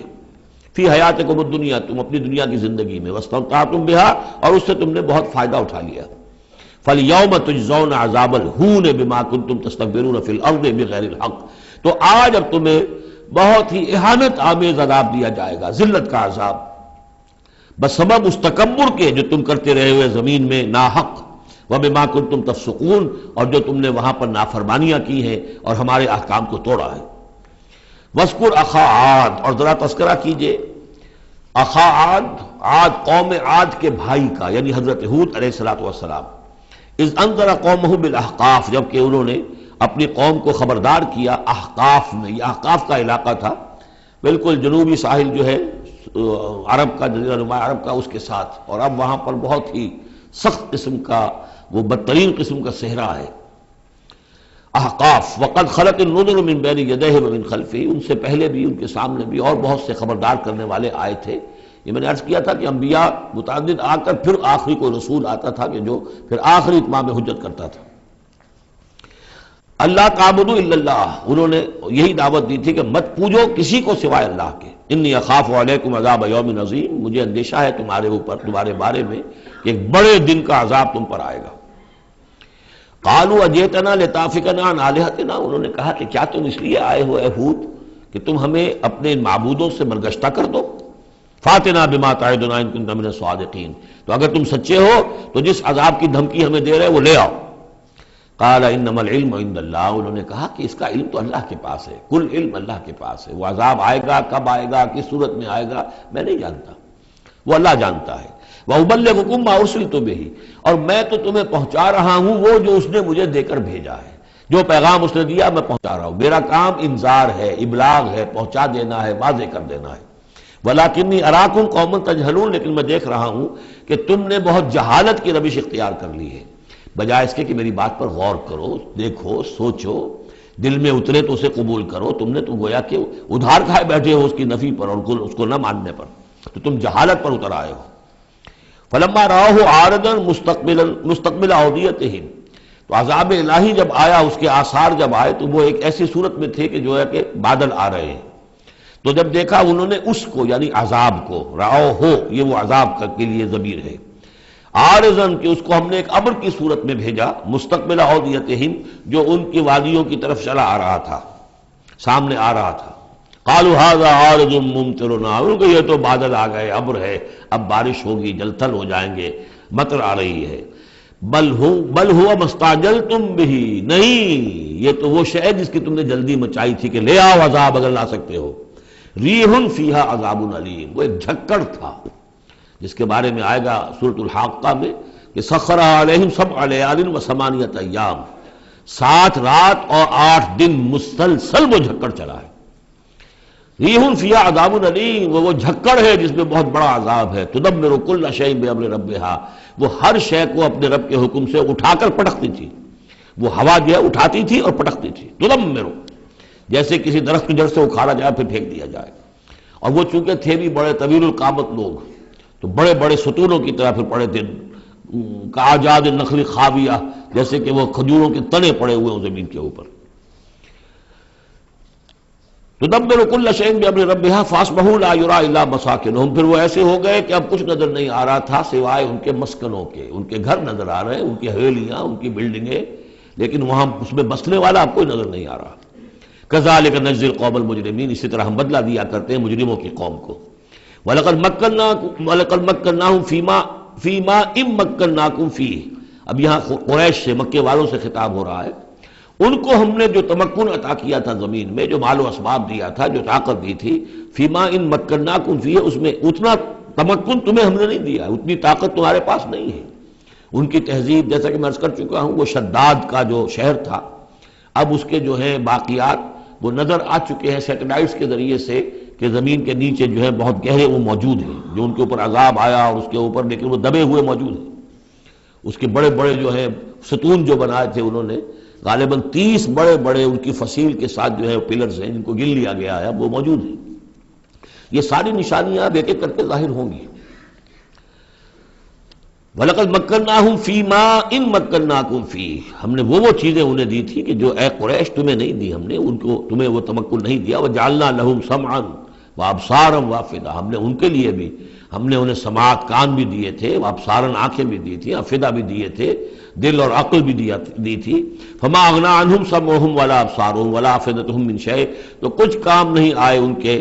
فی حیاتکم الدنیا، تم اپنی دنیا کی زندگی میں، واستمتعتم بها، اور اس سے تم نے بہت فائدہ اٹھا لیا. فَالْيَوْمَ تُجْزَوْنَ عَذَابَ الْهُونِ بِمَا كُنتُمْ تَسْتَكْبِرُونَ فِي الْأَرْضِ بِغَيْرِ الْحَقِّ، تو آج اب تمہیں بہت ہی اہانت آمیز عذاب دیا جائے گا، ذلت کا عذاب، بسبب اس تکبر کے جو تم کرتے رہے ہوئے زمین میں ناحق. وَبِمَا كُنتُمْ تَفْسُقُونَ، اور جو تم نے وہاں پر نافرمانیاں کی ہیں اور ہمارے احکام کو توڑا ہے. وَاذْكُرْ أَخَا عَادٍ، اور ذرا تذکرہ کیجئے اخا عاد، قوم عاد کے بھائی کا، یعنی حضرت ہود علیہ السلام. اذ انذر قومہ بالاحقاف، جبکہ انہوں نے اپنی قوم کو خبردار کیا احقاف میں. یہ احقاف کا علاقہ تھا، بالکل جنوبی ساحل جو ہے عرب کا، جزیرہ نما عرب کا، اس کے ساتھ، اور اب وہاں پر بہت ہی سخت قسم کا، وہ بدترین قسم کا صحرا ہے. احقاف. وقد خلت النذر من بین یدیہ ومن خلفہ، ان سے پہلے بھی، ان کے سامنے بھی اور بہت سے خبردار کرنے والے آئے تھے. یہ میں نے عرض کیا تھا کہ انبیاء متعدد آ کر پھر آخری کوئی رسول آتا تھا کہ جو پھر آخری اتمام حجت کرتا تھا. اللہ تعبدوا الا اللہ، انہوں نے یہی دعوت دی تھی کہ مت پوجو کسی کو سوائے اللہ کے. انی اخاف علیکم عذاب یوم عظیم، مجھے اندیشہ ہے تمہارے اوپر، تمہارے بارے میں کہ ایک بڑے دن کا عذاب تم پر آئے گا. قالوا اجئتنا لتافکنا عن آلہتنا، انہوں نے کہا کہ کیا تم اس لیے آئے ہو اے ہود کہ تم ہمیں اپنے معبودوں سے برگشتہ کر دو. فاتنا بما تعدنا ان کنت من الصادقین، تو اگر تم سچے ہو تو جس عذاب کی دھمکی ہمیں دے رہے وہ لے آؤ. قال انما العلم عند اللہ، انہوں نے کہا کہ اس کا علم تو اللہ کے پاس ہے، کل علم اللہ کے پاس ہے. وہ عذاب آئے گا، کب آئے گا، کس صورت میں آئے گا، میں نہیں جانتا، وہ اللہ جانتا ہے. وَأُبَلِّغُكُم مَّا أُرْسِلْتُ بِهِ، اور میں تو تمہیں پہنچا رہا ہوں وہ جو اس نے مجھے دے کر بھیجا ہے. جو پیغام اس نے دیا میں پہنچا رہا ہوں، میرا کام انذار ہے، ابلاغ ہے، پہنچا دینا ہے، واضح کر دینا ہے۔ وَلَٰكِنِّي أَرَاكُمْ قَوْمًا تَجْهَلُونَ، لیکن میں دیکھ رہا ہوں کہ تم نے بہت جہالت کی روش اختیار کر لی ہے، بجائے اس کے کہ میری بات پر غور کرو، دیکھو، سوچو، دل میں اترے تو اسے قبول کرو۔ تم نے تو گویا کہ ادھار کھائے بیٹھے ہو اس کی نفی پر اور اس کو نہ ماننے پر، تو تم جہالت پر اتر آئے ہو۔ فَلَمَّا رَأَوْهُ عَارِضًا مُسْتَقْبِلَ أَوْدِيَتِهِمْ، تو عذاب الہی جب آیا، اس کے آثار جب آئے تو وہ ایک ایسی صورت میں تھے کہ جو ہے کہ بادل آ رہے ہیں۔ تو جب دیکھا انہوں نے اس کو، یعنی عذاب کو، رعو ہو، یہ وہ عذاب کے لیے ضمیر ہے، عارضاً کہ اس کو ہم نے ایک ابر کی صورت میں بھیجا، مستقبل اودیتہم، جو ان کی وادیوں کی طرف چلا آ رہا تھا، سامنے آ رہا تھا۔ قالوا هذا عارض ممطرنا، ان کو یہ تو بادل آ گئے، ابر ہے، اب بارش ہوگی، جل تھل ہو جائیں گے، مطر آ رہی ہے۔ بل هو ما استعجلتم به، نہیں، یہ تو وہ شے جس کی تم نے جلدی مچائی تھی کہ لے آؤ عذاب اگر لا سکتے ہو۔ ریح فیہا عذاب علیم، وہ ایک جھکڑ تھا جس کے بارے میں آئے گا سورۃ الحاقہ میں کہ سخر علیہم سبع لیال و ثمانیۃ ایام، 7 رات اور 8 دن مسلسل وہ جھکڑ چلا ہے۔ ریح فیہا عذاب علیم، وہ جھکڑ ہے جس میں بہت بڑا عذاب ہے۔ تدمر کل شیء بامر ربھا، وہ ہر شے کو اپنے رب کے حکم سے اٹھا کر پٹکتی تھی، وہ ہوا جو ہے اٹھاتی تھی اور پٹکتی تھی۔ تدمر، جیسے کسی درخت کی جڑ سے اکھاڑا جائے پھر پھینک دیا جائے۔ اور وہ چونکہ تھے بھی بڑے طویل القامت لوگ، تو بڑے بڑے ستونوں کی طرح پھر پڑے تھے، کاجاد النخل خاویہ، جیسے کہ وہ کھجوروں کے تنے پڑے ہوئے ہوں زمین کے اوپر۔ تدبر کل شیء بامر ربھا فاصبحوا لا یری الا مساکنہم، پھر وہ ایسے ہو گئے کہ اب کچھ نظر نہیں آ رہا تھا سوائے ان کے مسکنوں کے، ان کے گھر نظر آ رہے ہیں، ان کی حویلیاں، ان کی بلڈنگیں، لیکن وہاں اس میں بسنے والا اب کوئی نظر نہیں آ رہا۔ کذالک نجزی القوم المجرمین، اسی طرح ہم بدلہ دیا کرتے ہیں مجرموں کی قوم کو۔ وَلَقَدْ مَكَّنَّاهُمْ فِي مَاءٍ مَّكَّنَّاكُمْ فِيهِ، اب یہاں قریش سے، مکے والوں سے خطاب ہو رہا ہے۔ ان کو ہم نے جو تمکن عطا کیا تھا زمین میں، جو مال و اسباب دیا تھا، جو طاقت دی تھی، فِي مَاءٍ مَّكَّنَّاكُمْ فِيهِ، اس میں اتنا تمکن تمہیں ہم نے نہیں دیا، اتنی طاقت تمہارے پاس نہیں ہے۔ ان کی تہذیب، جیسا کہ میں عرض کر چکا ہوں، وہ شداد کا جو شہر تھا، اب اس کے جو ہے باقیات وہ نظر آ چکے ہیں سیٹلائٹس کے ذریعے سے کہ زمین کے نیچے جو ہے بہت گہرے وہ موجود ہیں، جو ان کے اوپر عذاب آیا اور اس کے اوپر، لیکن وہ دبے ہوئے موجود ہیں۔ اس کے بڑے بڑے جو ہے ستون جو بنائے تھے انہوں نے، غالباً 30 بڑے بڑے ان کی فصیل کے ساتھ جو ہے پلرز ہیں جن کو گن لیا گیا ہے، اب وہ موجود ہیں۔ یہ ساری نشانیاں اب ایک ایک کر کے ظاہر ہوں گی۔ وَلَقَدْ مَكَّنَّاهُمْ فِي مَاءٍ مَّكَّنَّاكُمْ فِيهِ، ہم نے وہ چیزیں انہیں دی تھی کہ جو اے قریش تمہیں نہیں دی، ہم نے ان کو، تمہیں وہ تمکن نہیں دیا۔ وَجَعَلْنَا لَهُمْ سَمْعًا وَأَبْصَارًا وَأَفْئِدَةً، ہم نے ان کے لیے بھی، ہم نے انہیں سماعت کان بھی دیے تھے، وَأَبْصَارًا آنکھیں بھی دی تھی، افئدہ بھی دیے تھے، دل اور عقل بھی دی تھی۔ فَمَا أَغْنَىٰ عَنْهُمْ سَمْعُهُمْ وَلَا أَبْصَارُهُمْ وَلَا أَفْئِدَتُهُمْ مِنْ شَيْءٍ، تو کچھ کام نہیں آئے ان کے،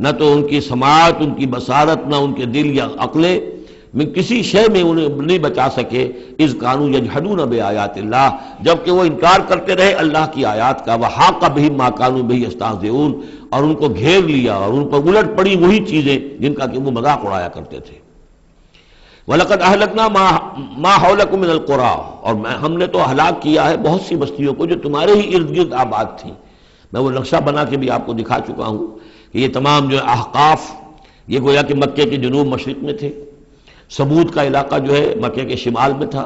نہ تو ان کی سماعت، ان کی بصارت، نہ ان کے دل یا عقلیں، میں کسی شے میں انہیں نہیں بچا سکے۔ اذ کانوا یجحدون بآیات اللہ، جبکہ وہ انکار کرتے رہے اللہ کی آیات کا۔ وحاق بہم ما کانوا بہ یستہزئون، اور ان کو گھیر لیا اور ان پر الٹ پڑی وہی چیزیں جن کا کہ وہ مذاق اڑایا کرتے تھے۔ وَلَقَدْ أَهْلَكْنَا مَا حَوْلَكُم مِّنَ الْقُرَىٰ، اور ہم نے تو ہلاک کیا ہے بہت سی بستیوں کو جو تمہارے ہی ارد گرد آباد تھیں۔ میں وہ نقشہ بنا کے بھی آپ کو دکھا چکا ہوں کہ یہ تمام جو احقاف، یہ گویا کہ مکے کے جنوب مشرق میں تھے۔ سمود کا علاقہ جو ہے مکے کے شمال میں تھا،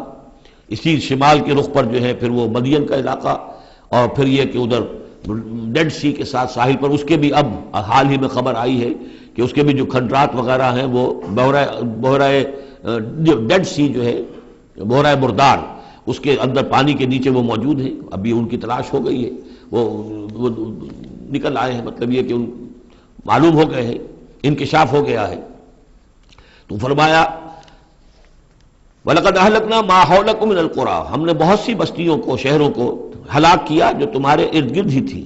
اسی شمال کے رخ پر جو ہے پھر وہ مدین کا علاقہ، اور پھر یہ کہ ادھر ڈیڈ سی کے ساتھ ساحل پر، اس کے بھی اب حال ہی میں خبر آئی ہے کہ اس کے بھی جو کھنڈرات وغیرہ ہیں وہ بحرۂ ڈیڈ سی جو ہے، بحرۂ مردار، اس کے اندر پانی کے نیچے وہ موجود ہیں۔ ابھی ان کی تلاش ہو گئی ہے، وہ نکل آئے ہیں، مطلب یہ کہ ان معلوم ہو گئے ہیں، انکشاف ہو گیا ہے۔ تو فرمایا وَلَقَدْ أَهْلَكْنَا مَا حَوْلَكُم مِّنَ الْقُرَىٰ، ہم نے بہت سی بستیوں کو، شہروں کو ہلاک کیا جو تمہارے ارد گرد ہی تھی۔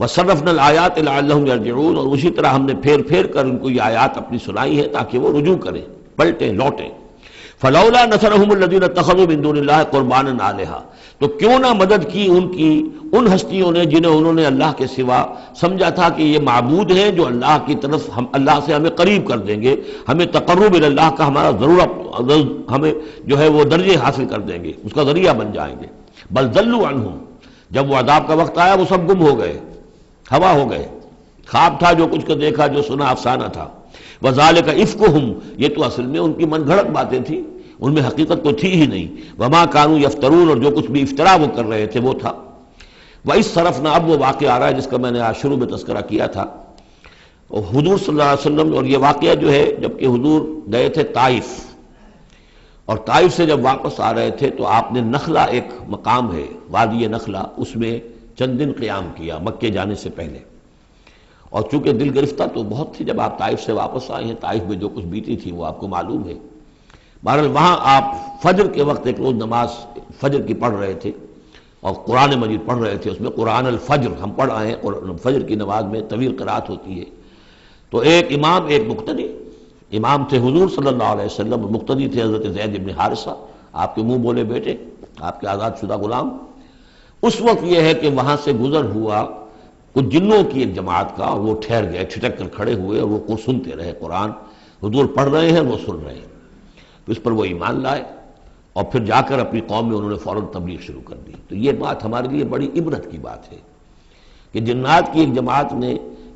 وَصَرَّفْنَا الْآيَاتِ لَعَلَّهُمْ يَرْجِعُونَ، اور اسی طرح ہم نے پھیر پھیر کر ان کو یہ آیات اپنی سنائی ہے تاکہ وہ رجوع کریں، پلٹیں، لوٹیں۔ فَلَوْلَا نَصَرَهُمُ الَّذِينَ اتَّخَذُوا مِن دُونِ اللَّهِ قُرْبَانًا آلِهَةً، تو کیوں نہ مدد کی ان ہستیوں نے جنہیں انہوں نے اللہ کے سوا سمجھا تھا کہ یہ معبود ہیں جو اللہ کی طرف، ہم اللہ سے ہمیں قریب کر دیں گے، ہمیں تقرب الی اللہ کا ہمارا ہمیں جو ہے وہ درجے حاصل کر دیں گے، اس کا ذریعہ بن جائیں گے۔ بل ضلوا عنہم، جب وہ عذاب کا وقت آیا وہ سب گم ہو گئے، ہوا ہو گئے، خواب تھا، جو کچھ کو دیکھا جو سنا افسانہ تھا۔ وذالک افکہم، یہ تو اصل میں ان کی من گھڑت باتیں تھیں، ان میں حقیقت تو تھی ہی نہیں۔ وما کانوا یفترون، اور جو کچھ بھی افطرا وہ کر رہے تھے وہ تھا۔ وَإِذْ صَرَفْنَا، اب وہ واقعہ آ رہا ہے جس کا میں نے آج شروع میں تذکرہ کیا تھا۔ اور حضور صلی اللہ علیہ وسلم، اور یہ واقعہ جو ہے جبکہ حضور گئے تھے طائف، اور طائف سے جب واپس آ رہے تھے تو آپ نے نخلہ، ایک مقام ہے وادی نخلہ، اس میں چند دن قیام کیا مکے جانے سے پہلے۔ اور چونکہ دل گرفتہ تو بہت تھی جب آپ طائف سے واپس آئے ہیں، طائف میں جو کچھ بیتی تھی وہ آپ کو معلوم ہے۔ بہرحال وہاں آپ فجر کے وقت ایک روز نماز فجر کی پڑھ رہے تھے اور قرآن مجید پڑھ رہے تھے، اس میں قرآن الفجر ہم پڑھ آئے ہیں، اور فجر کی نماز میں طویل قرات ہوتی ہے۔ تو ایک امام ایک مقتدی، امام تھے حضور صلی اللہ علیہ وسلم، اور مقتدی تھے حضرت زید بن حارثہ، آپ کے منہ بولے بیٹے، آپ کے آزاد شدہ غلام۔ اس وقت یہ ہے کہ وہاں سے گزر ہوا کچھ جنوں کی ایک جماعت کا، اور وہ ٹھہر گئے، ٹھٹک کر کھڑے ہوئے، اور وہ سنتے رہے قرآن، حضور پڑھ رہے ہیں وہ سن رہے ہیں۔ تو اس پر وہ ایمان لائے، اور پھر جا کر اپنی قوم میں انہوں نے فوراً تبلیغ شروع کر دی۔ تو یہ بات ہمارے لیے بڑی عبرت کی بات ہے کہ جنات کی ایک جماعت نے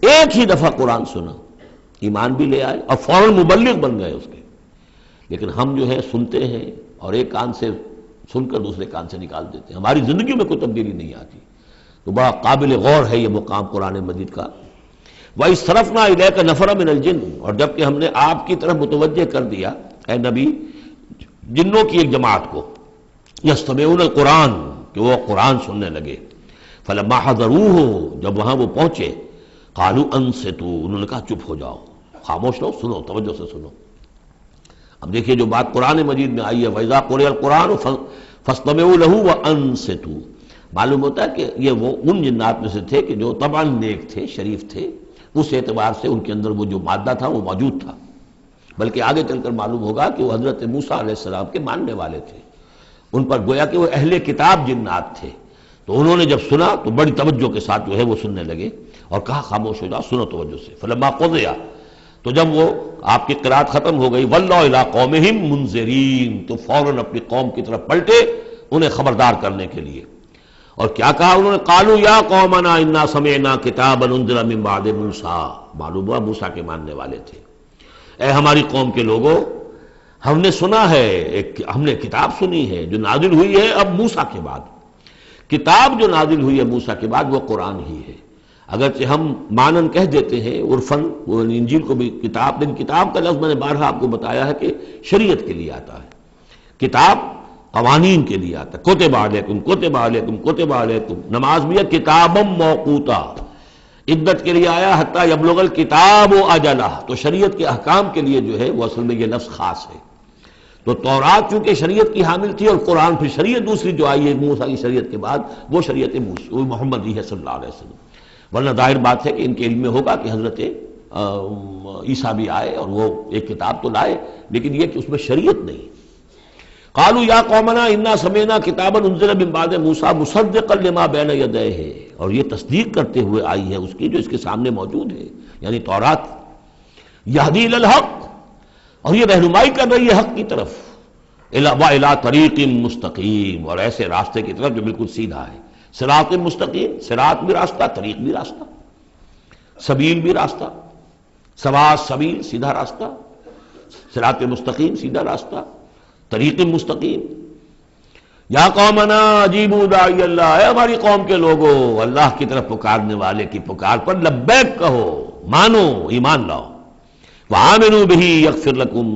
ایک ہی دفعہ قرآن سنا، ایمان بھی لے آئے اور فوراً مبلغ بن گئے اس کے۔ لیکن ہم جو ہے سنتے ہیں اور ایک کان سے سن کر دوسرے کان سے نکال دیتے ہیں، ہماری زندگی میں کوئی تبدیلی نہیں آتی۔ تو بڑا قابل غور ہے یہ مقام قرآن مجید کا۔ وَإِذْ صَرَفْنَا إِلَيْكَ نَفَرًا مِنَ الْجِنِّ، اور جب کہ ہم نے آپ کی طرف متوجہ کر دیا اے نبی جنوں کی ایک جماعت کو، یستمعون القرآن، کہ وہ قرآن سننے لگے۔ فلما حضروہ، جب وہاں وہ پہنچے، قالوا انصتوا، انہوں نے کہا چپ ہو جاؤ، خاموش رہو، سنو، توجہ سے سنو۔ اب دیکھیے جو بات قرآن مجید میں آئی ہے وَإِذَا قُرِئَ الْقُرْآنُ فَاسْتَمِعُوا لَهُ وَأَنصِتُوا، معلوم ہوتا ہے کہ یہ وہ ان جنات میں سے تھے کہ جو طبعاً نیک تھے، شریف تھے، اس اعتبار سے ان کے اندر وہ جو مادہ تھا وہ موجود تھا، بلکہ آگے چل کر معلوم ہوگا کہ وہ حضرت موسیٰ علیہ السلام کے ماننے والے تھے، ان پر گویا کہ وہ اہل کتاب جنات تھے۔ تو انہوں نے جب سنا تو بڑی توجہ کے ساتھ جو ہے وہ سننے لگے، اور کہا خاموش ہو جاؤ، سنو توجہ سے۔ فلما قضی، تو جب وہ آپ کی قرات ختم ہو گئی، وَلَّوْا إِلَىٰ قَوْمِهِمْ مُنذِرِينَ، تو فوراً اپنی قوم کی طرف پلٹے انہیں خبردار کرنے کے لیے۔ اور کیا کہا انہوں نے؟ قالوا یا قومنا انا سمعنا کتابا انزل من بعد موسیٰ، معلوم ہوا موسیٰ کے ماننے والے تھے۔ اے ہماری قوم کے لوگوں، ہم نے سنا ہے، ہم نے کتاب سنی ہے جو نازل ہوئی ہے اب موسیٰ کے بعد۔ کتاب جو نازل ہوئی ہے موسیٰ کے بعد وہ قرآن ہی ہے، اگرچہ ہم مانن کہہ دیتے ہیں عرفاً، وہ انجیل کو بھی کتاب، لیکن کتاب کا لفظ میں نے بارہا آپ کو بتایا ہے کہ شریعت کے لیے آتا ہے، کتاب قوانین کے لیے آتا ہے۔ کتب علیکم کتب علیکم کتب علیکم، نماز بھی ہے کتابا موقوتا، عدت کے لیے آیا حتیٰ یبلغ الکتاب اجلہ، تو شریعت کے احکام کے لیے جو ہے وہ اصل میں یہ لفظ خاص ہے۔ تو تورات چونکہ شریعت کی حامل تھی، اور قرآن پھر شریعت دوسری جو آئی ہے موسیٰ کی شریعت کے بعد وہ شریعت محمد ہے صلی اللہ علیہ وسلم۔ ورنہ ظاہر بات ہے کہ ان کے علم میں ہوگا کہ حضرت عیسیٰ بھی آئے اور وہ ایک کتاب تو لائے، لیکن یہ کہ اس میں شریعت نہیں۔ قالوا یا قومنا انا سمعنا کتابا انزل من بعد موسیٰ مصدقا لما بین یدیہ، اور یہ تصدیق کرتے ہوئے آئی ہے اس کی جو اس کے سامنے موجود ہے، یعنی تورات، یہدی الی الحق، اور یہ رہنمائی کر رہی ہے حق کی طرف، الی طریق مستقیم، اور ایسے راستے کی طرف جو بالکل سیدھا ہے۔ صراط مستقیم، صراط بھی راستہ، طریق بھی راستہ، سبیل بھی راستہ، سواء السبیل سیدھا راستہ، صراط مستقیم سیدھا راستہ، طریق مستقیم۔ یا قومنا اجیبوا داعی اللہ، اے ہماری قوم کے لوگوں، اللہ کی طرف پکارنے والے کی پکار پر لبیک کہو، مانو، ایمان لاؤ۔ وآمنوا بہ یغفر لکم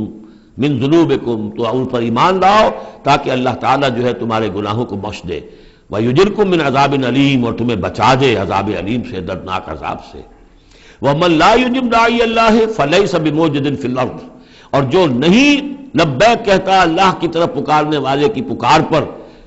من ذنوبکم، تو ان پر ایمان لاؤ تاکہ اللہ تعالیٰ جو ہے تمہارے گناہوں کو بخش دے، وَيُجِرْكُم مِّنْ عَذَابٍ عَلِيمٍ، اور تمہیں بچا دے عذاب علیم سے، دردناک عذاب سے۔ وَمَن لَّا يُجِبْ دَاعِيَ اللَّهِ فَلَيْسَ بِمُعْجِزٍ فِي الْأَرْضِ، اور جو نہیں لبیک کہتا اللہ کی طرف پکارنے والے کی پکار پر،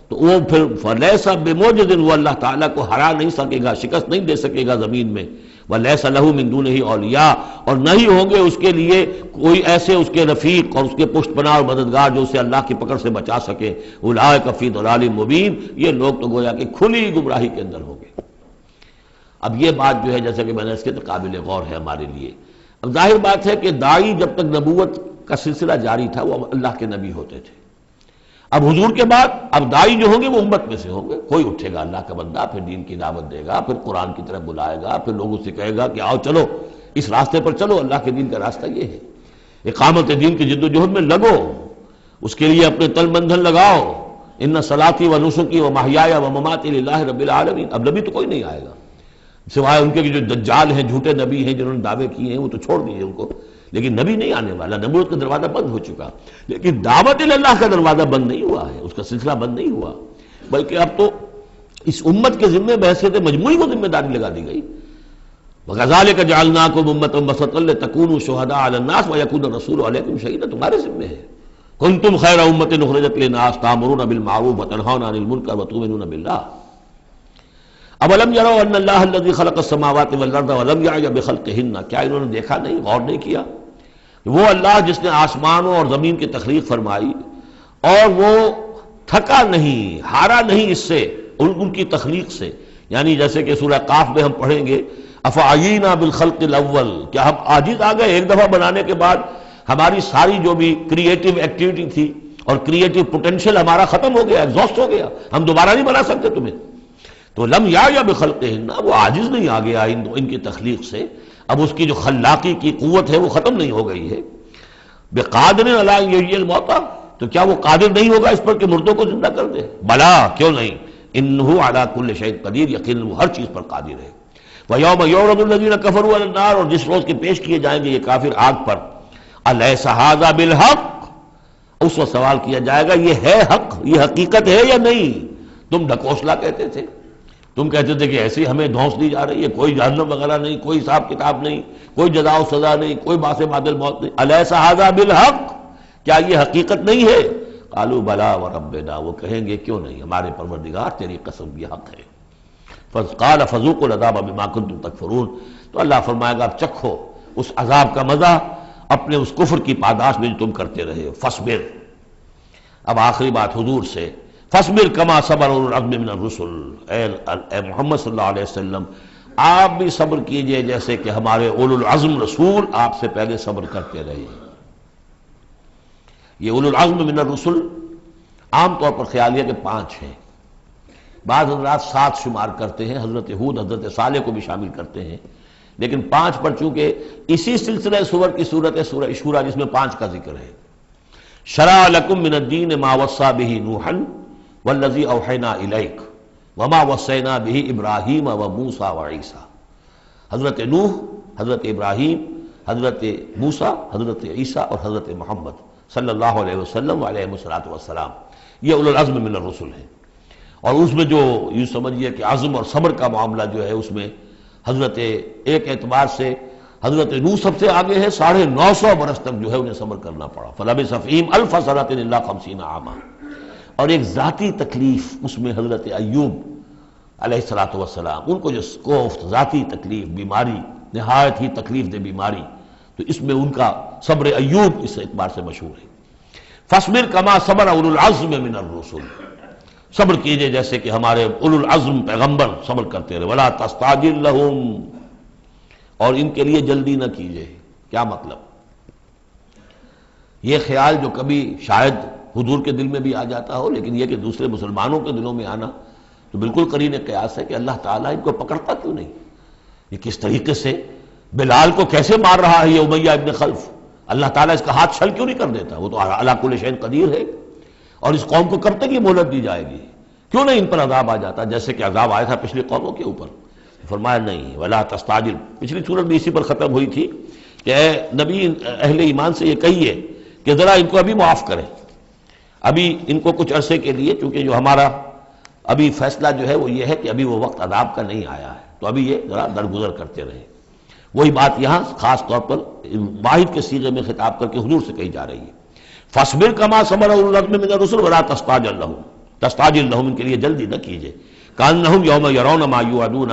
تو وہ پھر فَلَيْسَ بِمُعْجِزٍ، وہ اللہ تعالیٰ کو ہرا نہیں سکے گا، شکست نہیں دے سکے گا زمین میں۔ وَلَيْسَ لَهُ مِن دُونِهِ أَوْلِيَاء، اور نہیں ہوں گے اس کے لیے کوئی ایسے اس کے رفیق اور اس کے پشت پناہ اور مددگار جو اسے اللہ کی پکڑ سے بچا سکے۔ أُولَٰئِكَ فِي ضَلَالٍ مُّبِينٍ، یہ لوگ تو گویا کہ کھلی گمراہی کے اندر ہوں گے۔ اب یہ بات جو ہے جیسا کہ میں نے اس کے قابل غور ہے ہمارے لیے۔ اب ظاہر بات ہے کہ داعی جب تک نبوت کا سلسلہ جاری تھا وہ اللہ کے نبی ہوتے تھے۔ اب حضور کے بعد اب دائی جو ہوں گے وہ امت میں سے ہوں گے. کوئی اٹھے گا اللہ کا بندہ، پھر دین کی دعوت دے گا، پھر قرآن کی طرف بلائے گا، پھر لوگوں سے کہے گا کہ آؤ چلو اس راستے پر چلو، اللہ کے دین کا راستہ یہ ہے. اقامت دین کی جد و جہد میں لگو، اس کے لیے اپنے تن بندھن لگاؤ. ان صلاتی و نسکی و محیایا و مماتی للہ رب العالمین. اب نبی تو کوئی نہیں آئے گا سوائے ان کے جو دجال ہیں، جھوٹے نبی ہیں جنہوں نے دعوے کیے ہیں، وہ تو چھوڑ دیجیے ان کو. لیکن نبی نہیں آنے والا، نبوت کا دروازہ بند ہو چکا. لیکن دعوت اللہ کا دروازہ بند نہیں ہوا ہے، اس کا سلسلہ بند نہیں ہوا، بلکہ اب تو اس امت کے ذمے بحیثیت مجموعی کو ذمہ داری لگا دی گئی. وَكَذَلِكَ جَعَلْنَاكُمْ أُمَّةً وَسَطًا لِتَكُونُوا شُهَدَاءَ عَلَى النَّاسِ وَيَكُونَ الرَّسُولُ عَلَيْكُمْ شَهِيدًا. تمہارے ذمے ہے. كُنتُمْ خَيْرَ أُمَّةٍ أُخْرِجَتْ لِلنَّاسِ تَأْمُرُونَ بِالْمَعْرُوفِ وَتَنْهَوْنَ عَنِ الْمُنكَرِ وَتُؤْمِنُونَ بِاللَّهِ. أَوَلَمْ يَرَوْا أَنَّ اللَّهَ الَّذِي خَلَقَ السَّمَاوَاتِ وَالْأَرْضَ وَلَمْ يَعْيَ بِخَلْقِهِنَّ. کیا انہوں نے دیکھا نہیں، غور نہیں کیا؟ وہ اللہ جس نے آسمانوں اور زمین کی تخلیق فرمائی اور وہ تھکا نہیں، ہارا نہیں اس سے، ان کی تخلیق سے. یعنی جیسے کہ سورہ قاف میں ہم پڑھیں گے افعینا بالخلق الاول، کیا ہم عاجز آ گئے ایک دفعہ بنانے کے بعد؟ ہماری ساری جو بھی کریٹو ایکٹیویٹی تھی اور کریٹو پوٹینشیل ہمارا ختم ہو گیا، ایگزاسٹ ہو گیا، ہم دوبارہ نہیں بنا سکتے تمہیں. تو لم یا بخلقہن، وہ عاجز نہیں آ گیا ان کی تخلیق سے. اب اس کی جو خلاقی کی قوت ہے وہ ختم نہیں ہو گئی ہے. بقادر علی ان یحیی الموتى، تو کیا وہ قادر نہیں ہوگا اس پر کہ مردوں کو زندہ کر دے؟ بلا، کیوں نہیں، انہ علی کل شیء قدیر، یقیناً وہ ہر چیز پر قادر ہے. وَيَوْمَ يُعْرَضُ الَّذِينَ كَفَرُوا عَلَى النَّارِ، اور جس روز کے پیش کیے جائیں گے یہ کافر آگ پر. أَلَيْسَ هَذَا بِالْحَقِّ، اس وقت سوال کیا جائے گا یہ ہے حق، یہ حقیقت ہے یا نہیں؟ تم ڈھکوسلا کہتے تھے، تم کہتے تھے کہ ایسی ہمیں دھونس دی جا رہی ہے، کوئی جہنم وغیرہ نہیں، کوئی حساب کتاب نہیں، کوئی جزا و سزا نہیں، کوئی باس بعد الموت نہیں. أَلَيْسَ هَذَا بِالْحَقِّ، کیا یہ حقیقت نہیں ہے؟ قالوا بلا وربنا، وہ کہیں گے کیوں نہیں، ہمارے پروردگار تیری قسم یہ حق ہے. قال فذوقوا العذاب بما كنتم تکفرون، تو اللہ فرمائے گا اب چکھو اس عذاب کا مزہ اپنے اس کفر کی پاداش میں جو تم کرتے رہے. فاصبر، اب آخری بات حضور سے، فاصبر کما صبر اولو العزم من الرسل. اے محمد صلی اللہ علیہ وسلم آپ بھی صبر کیجئے جیسے کہ ہمارے اولو العزم رسول آپ سے پہلے صبر کرتے رہے. یہ اولو العزم من الرسل عام طور پر خیال ہے کہ 5 ہیں، بعض حضرات 7 شمار کرتے ہیں، حضرت ہود حضرت صالح کو بھی شامل کرتے ہیں، لیکن 5 پر چونکہ اسی سلسلہ سور کی صورت ہے سورہ شورى جس میں 5 کا ذکر ہے. شرع لکم من الدین ما وصى به نوحا والذی اوحینا الیک وما وصینا به ابراہیم وموسیٰ وعیسیٰ. حضرت نوح، حضرت ابراہیم، حضرت موسیٰ، حضرت عیسیٰ اور حضرت محمد صلی اللہ علیہ وسلم علیہ الصلوۃ والسلام، یہ اولو العزم من الرسل ہیں. اور اس میں جو یوں سمجھیے کہ عزم اور صبر کا معاملہ جو ہے اس میں حضرت ایک اعتبار سے حضرت نوح سب سے آگے ہے، 950 برس تک جو ہے انہیں صبر کرنا پڑا. فلبث فیہم 1000 سنۃ الا 50 عاما. اور ایک ذاتی تکلیف اس میں حضرت ایوب علیہ الصلوۃ والسلام، ان کو جو کوفت ذاتی تکلیف، بیماری، نہایت ہی تکلیف دہ بیماری، تو اس میں ان کا صبر ایوب اس اعتبار سے مشہور ہے. فاصبر کما صبر اولو العزم من الرسل، صبر کیجئے جیسے کہ ہمارے اولو العزم پیغمبر صبر کرتے رہے. ولا تستعجل لهم، اور ان کے لیے جلدی نہ کیجئے. کیا مطلب؟ یہ خیال جو کبھی شاید حضور کے دل میں بھی آ جاتا ہو، لیکن یہ کہ دوسرے مسلمانوں کے دلوں میں آنا تو بالکل قرین قیاس ہے کہ اللہ تعالیٰ ان کو پکڑتا کیوں نہیں؟ یہ کس طریقے سے بلال کو کیسے مار رہا ہے یہ امیہ ابن خلف، اللہ تعالیٰ اس کا ہاتھ چھل کیوں نہیں کر دیتا؟ وہ تو علی کل شیء قدیر ہے. اور اس قوم کو کب تک یہ مہلت دی جائے گی؟ کیوں نہیں ان پر عذاب آ جاتا جیسے کہ عذاب آیا تھا پچھلی قوموں کے اوپر؟ فرمایا نہیں، ولا تستعجل. پچھلی صورت بھی اسی پر ختم ہوئی تھی کہ اے نبی اہل ایمان سے یہ کہیے کہ ذرا ان کو ابھی معاف کریں، ابھی ان کو کچھ عرصے کے لیے، چونکہ جو ہمارا ابھی فیصلہ جو ہے وہ یہ ہے کہ ابھی وہ وقت عذاب کا نہیں آیا ہے، تو ابھی یہ ذرا درگزر کرتے رہیں. وہی بات یہاں خاص طور پر واحد کے صیغے میں خطاب کر کے حضور سے کہی جا رہی ہے. فاصبر کما صبر اولو العزم من الرسل ولا تستعجل لهم، تستعجل لهم ان کے لیے جلدی نہ کیجیے. کانہم یوم یرون ما یوعدون،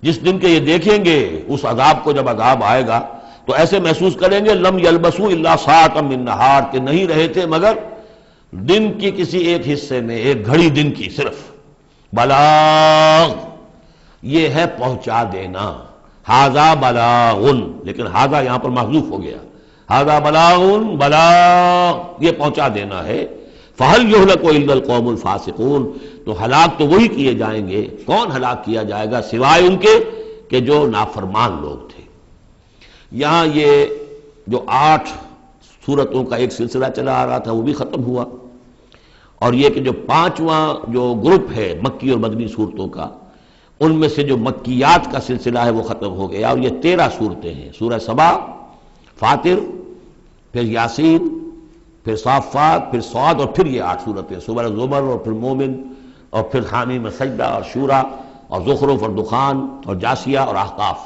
جس دن کے یہ دیکھیں گے اس عذاب کو، جب عذاب آئے گا تو ایسے محسوس کریں گے لم یلبسوا الا ساعۃ من نہار، کہ نہیں رہے تھے مگر دن کی کسی ایک حصے میں، ایک گھڑی دن کی صرف. بلاغ، یہ ہے پہنچا دینا. ھذا بلاغ، لیکن ھذا یہاں پر محذوف ہو گیا. ھذا بلاغ، بلاغ یہ پہنچا دینا ہے. فَهَلْ يُهْلَكُ إِلَّا الْقَوْمُ الْفَاسِقُونَ، تو ہلاک تو وہی کیے جائیں گے، کون ہلاک کیا جائے گا سوائے ان کے کہ جو نافرمان لوگ تھے۔ یہاں یہ جو 8 سورتوں کا ایک سلسلہ چلا آ رہا تھا وہ بھی ختم ہوا، اور یہ کہ جو 5واں جو گروپ ہے مکی اور مدنی صورتوں کا، ان میں سے جو مکیات کا سلسلہ ہے وہ ختم ہو گیا، اور یہ 13 صورتیں ہیں، سورہ سبا، فاطر، پھر یاسین، پھر صافات، پھر صاد، اور پھر یہ 8 صورتیں، سورہ زمر، اور پھر مومن، اور پھر حامیم سجدہ، اور شورا، اور زخرف، اور دخان، اور جاسیہ، اور احقاف۔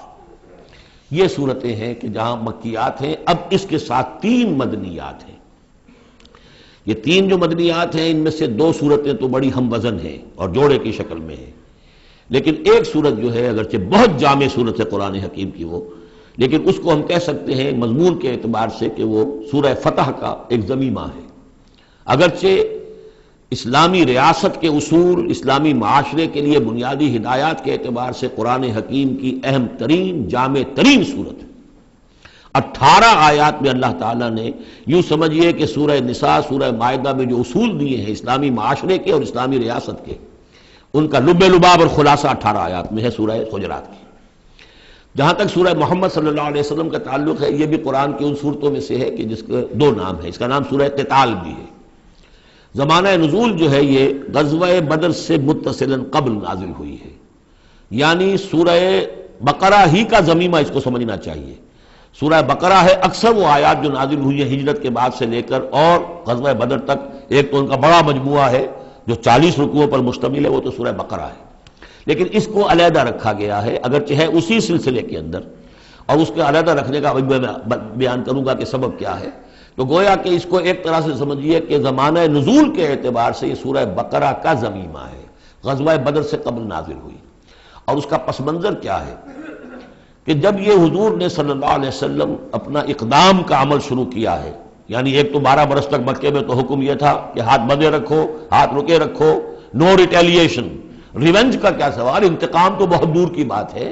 یہ صورتیں ہیں کہ جہاں مکیات ہیں۔ اب اس کے ساتھ 3 مدنیات ہیں۔ یہ 3 جو مدنیات ہیں ان میں سے 2 صورتیں تو بڑی ہم وزن ہیں اور جوڑے کی شکل میں ہیں، لیکن ایک صورت جو ہے اگرچہ بہت جامع صورت ہے قرآن حکیم کی وہ، لیکن اس کو ہم کہہ سکتے ہیں مضمون کے اعتبار سے کہ وہ سورہ فتح کا ایک ضمیمہ ہے۔ اگرچہ اسلامی ریاست کے اصول، اسلامی معاشرے کے لیے بنیادی ہدایات کے اعتبار سے قرآن حکیم کی اہم ترین، جامع ترین صورت ہے۔ 18 آیات میں اللہ تعالیٰ نے یوں سمجھیے کہ سورہ نساء، سورہ مائدہ میں جو اصول دیے ہیں اسلامی معاشرے کے اور اسلامی ریاست کے، ان کا لب لباب اور خلاصہ 18 آیات میں ہے سورہ حجرات کی۔ جہاں تک سورہ محمد صلی اللہ علیہ وسلم کا تعلق ہے، یہ بھی قرآن کی ان صورتوں میں سے ہے کہ جس کے 2 نام ہیں۔ اس کا نام سورہ قتال بھی ہے۔ زمانہ نزول جو ہے یہ غزوہ بدر سے متصلاً قبل نازل ہوئی ہے، یعنی سورہ بقرہ ہی کا ضمیمہ اس کو سمجھنا چاہیے۔ سورہ بقرہ ہے، اکثر وہ آیات جو نازل ہوئی ہیں ہجرت کے بعد سے لے کر اور غزوہ بدر تک، ایک تو ان کا بڑا مجموعہ ہے جو 40 رکوعوں پر مشتمل ہے، وہ تو سورہ بقرہ ہے، لیکن اس کو علیحدہ رکھا گیا ہے، اگرچہ ہے اسی سلسلے کے اندر، اور اس کے علیحدہ رکھنے کا میں بیان کروں گا کہ سبب کیا ہے۔ تو گویا کہ اس کو ایک طرح سے سمجھیے کہ زمانہ نزول کے اعتبار سے یہ سورہ بقرہ کا ضمیمہ ہے، غزوہ بدر سے قبل نازل ہوئی۔ اور اس کا پس منظر کیا ہے کہ جب یہ حضور نے صلی اللہ علیہ وسلم اپنا اقدام کا عمل شروع کیا ہے، یعنی ایک تو 12 برس تک مکے میں تو حکم یہ تھا کہ ہاتھ بندے رکھو، ہاتھ رکے رکھو، نو ریٹیلیشن، ریونج کا کیا سوال، انتقام تو بہت دور کی بات ہے،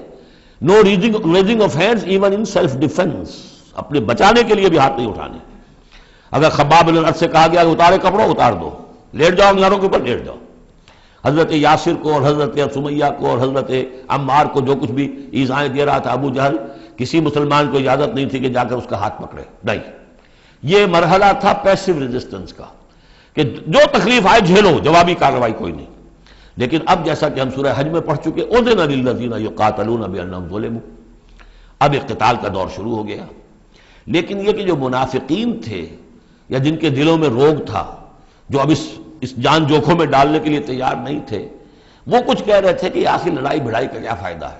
no raising of hands even in self defence, اپنے بچانے کے لیے بھی ہاتھ نہیں اٹھانے۔ اگر خباب بن الارت سے کہا گیا کہ اتارے کپڑوں اتار دو، لیٹ جاؤ انگاروں کے اوپر لیٹ جاؤ۔ حضرت یاسر کو اور حضرت سمیہ کو اور حضرت عمار کو جو کچھ بھی ایذائیں دے رہا تھا ابو جہل، کسی مسلمان کو اجازت نہیں تھی کہ جا کر اس کا ہاتھ پکڑے، نہیں۔ یہ مرحلہ تھا پیسو ریزسٹنس کا کہ جو تکلیف آئے جھیلو، جوابی کارروائی کوئی نہیں۔ لیکن اب جیسا کہ ہم سورہ حج میں پڑھ چکے، اذن للذین یقاتلون بانہم ظلموا، اب ایک قتال کا دور شروع ہو گیا۔ لیکن یہ کہ جو منافقین تھے یا جن کے دلوں میں روگ تھا، جو اب اس جان جوکھوں میں ڈالنے کے لیے تیار نہیں تھے، وہ کچھ کہہ رہے تھے کہ آخر لڑائی بھڑائی کا کیا فائدہ ہے،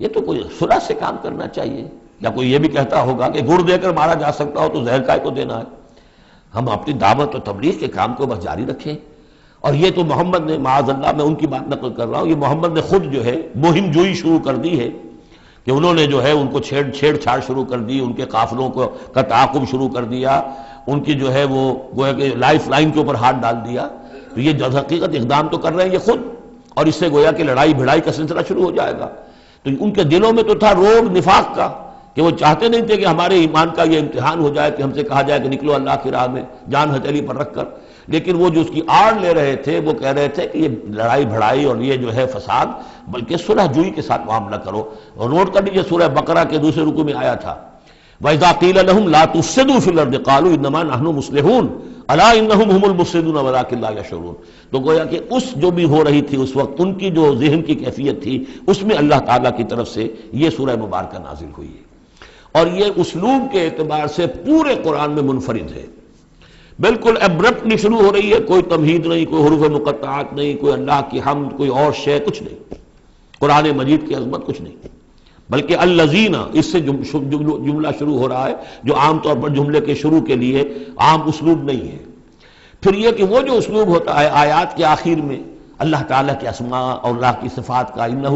یہ تو کوئی صلح سے کام کرنا چاہیے۔ یا کوئی یہ بھی کہتا ہوگا کہ گڑ دے کر مارا جا سکتا ہو تو زہر کائے کو دینا ہے، ہم اپنی دعوت و تبلیغ کے کام کو بس جاری رکھیں۔ اور یہ تو محمد نے، معاذ اللہ میں ان کی بات نقل کر رہا ہوں، یہ محمد نے خود جو ہے مہم جوئی شروع کر دی ہے کہ انہوں نے جو ہے ان کو چھیڑ چھاڑ شروع کر دی، ان کے قافلوں کا تعاقب شروع کر دیا، ان کی جو ہے وہ گویا کہ لائف لائن کے اوپر ہاتھ ڈال دیا۔ تو یہ جو حقیقت اقدام تو کر رہے ہیں یہ خود، اور اس سے گویا کہ لڑائی بھڑائی کا سلسلہ شروع ہو جائے گا۔ تو ان کے دلوں میں تو تھا روگ نفاق کا کہ وہ چاہتے نہیں تھے کہ ہمارے ایمان کا یہ امتحان ہو جائے کہ ہم سے کہا جائے کہ نکلو اللہ کی راہ میں جان ہتھیلی پر رکھ کر، لیکن وہ جو اس کی آڑ لے رہے تھے وہ کہہ رہے تھے کہ یہ لڑائی بھڑائی اور یہ جو ہے فساد، بلکہ صلح جوئی کے ساتھ معاملہ کرو۔ اور نوٹ کر لیجیے سورہ بقرہ کے دوسرے رکوع میں آیا تھا وَإِذَا قِيلَ لَهُمْ لَا تُفْسِدُوا فِي الْأَرْضِ قَالُوا إِنَّمَا نَحْنُ مُصْلِحُونَ أَلَا إِنَّهُمْ هُمُ الْمُفْسِدُونَ وَلَٰكِن لَا يَشْعُرُونَ۔ تو گویا کہ اس جو بھی ہو رہی تھی اس وقت ان کی جو ذہن کی کیفیت تھی، اس میں اللہ تعالیٰ کی طرف سے یہ سورہ مبارکہ نازل ہوئی ہے، اور یہ اسلوب کے اعتبار سے پورے قرآن میں منفرد ہے۔ بالکل ایبرپٹلی شروع ہو رہی ہے، کوئی تمہید نہیں، کوئی حروف مقطعات نہیں، کوئی اللہ کی حمد، کوئی اور شے، کچھ نہیں، قرآن مجید کی عظمت کچھ نہیں، بلکہ الذین، اس سے جملہ شروع ہو رہا ہے جو عام طور پر جملے کے شروع کے لیے عام اسلوب نہیں ہے۔ پھر یہ کہ وہ جو اسلوب ہوتا ہے آیات کے آخر میں اللہ تعالیٰ کے اسماء اور اللہ کی صفات کا، انہ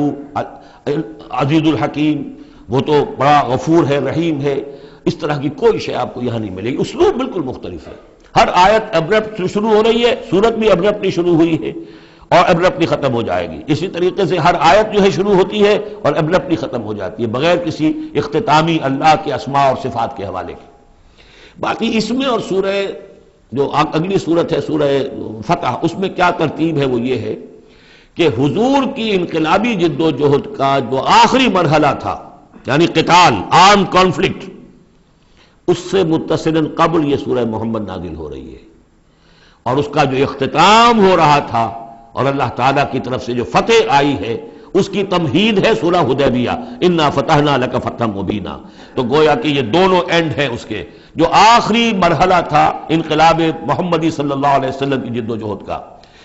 عزیز الحکیم، وہ تو بڑا غفور ہے، رحیم ہے، اس طرح کی کوئی شے آپ کو یہاں نہیں ملے گی۔ اسلوب بالکل مختلف ہے، ہر آیت ایبرپٹ شروع ہو رہی ہے، سورت بھی ایبرپٹلی شروع ہوئی ہے اور ایبرپٹلی ختم ہو جائے گی۔ اسی طریقے سے ہر آیت جو ہے شروع ہوتی ہے اور ایبرپٹلی ختم ہو جاتی ہے، بغیر کسی اختتامی اللہ کے اسماء اور صفات کے حوالے کے۔ باقی اس میں اور سورہ جو اگلی صورت ہے سورہ فتح، اس میں کیا ترتیب ہے وہ یہ ہے کہ حضور کی انقلابی جد و جہد کا جو آخری مرحلہ تھا، یعنی قتال، آرم کانفلکٹ، اس سے متصلاً قبل یہ سورہ محمد نازل ہو رہی ہے، اور اس کا جو اختتام ہو رہا تھا اور اللہ تعالیٰ کی طرف سے جو فتح آئی ہے اس کی تمہید ہے سورہ حدیبیہ، انا فتحنا لک فتحا مبینا۔ تو گویا کہ یہ دونوں اینڈ ہیں اس کے، جو آخری مرحلہ تھا انقلاب محمدی صلی اللہ علیہ وسلم کی جد و جہد کا،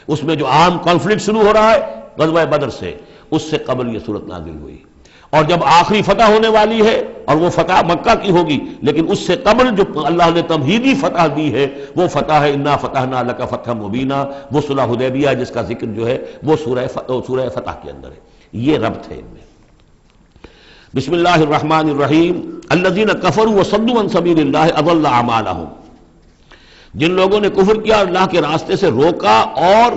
اس میں جو عام کانفلکٹ شروع ہو رہا ہے غزوہ بدر سے، اس سے قبل یہ صورت نازل ہوئی، اور جب آخری فتح ہونے والی ہے اور وہ فتح مکہ کی ہوگی، لیکن اس سے قبل جو اللہ نے تمہیدی فتح دی ہے وہ فتح ہے انا فتحنا لک فتحا مبینا، وہ صلح حدیبیہ جس کا ذکر جو ہے وہ سورہ فتح کے اندر ہے۔ یہ ربط ہے ان میں۔ بسم اللہ الرحمن الرحیم۔ الذین کفروا وصدوا عن سبیل اللہ اضل اعمالهم، جن لوگوں نے کفر کیا اور اللہ کے راستے سے روکا اور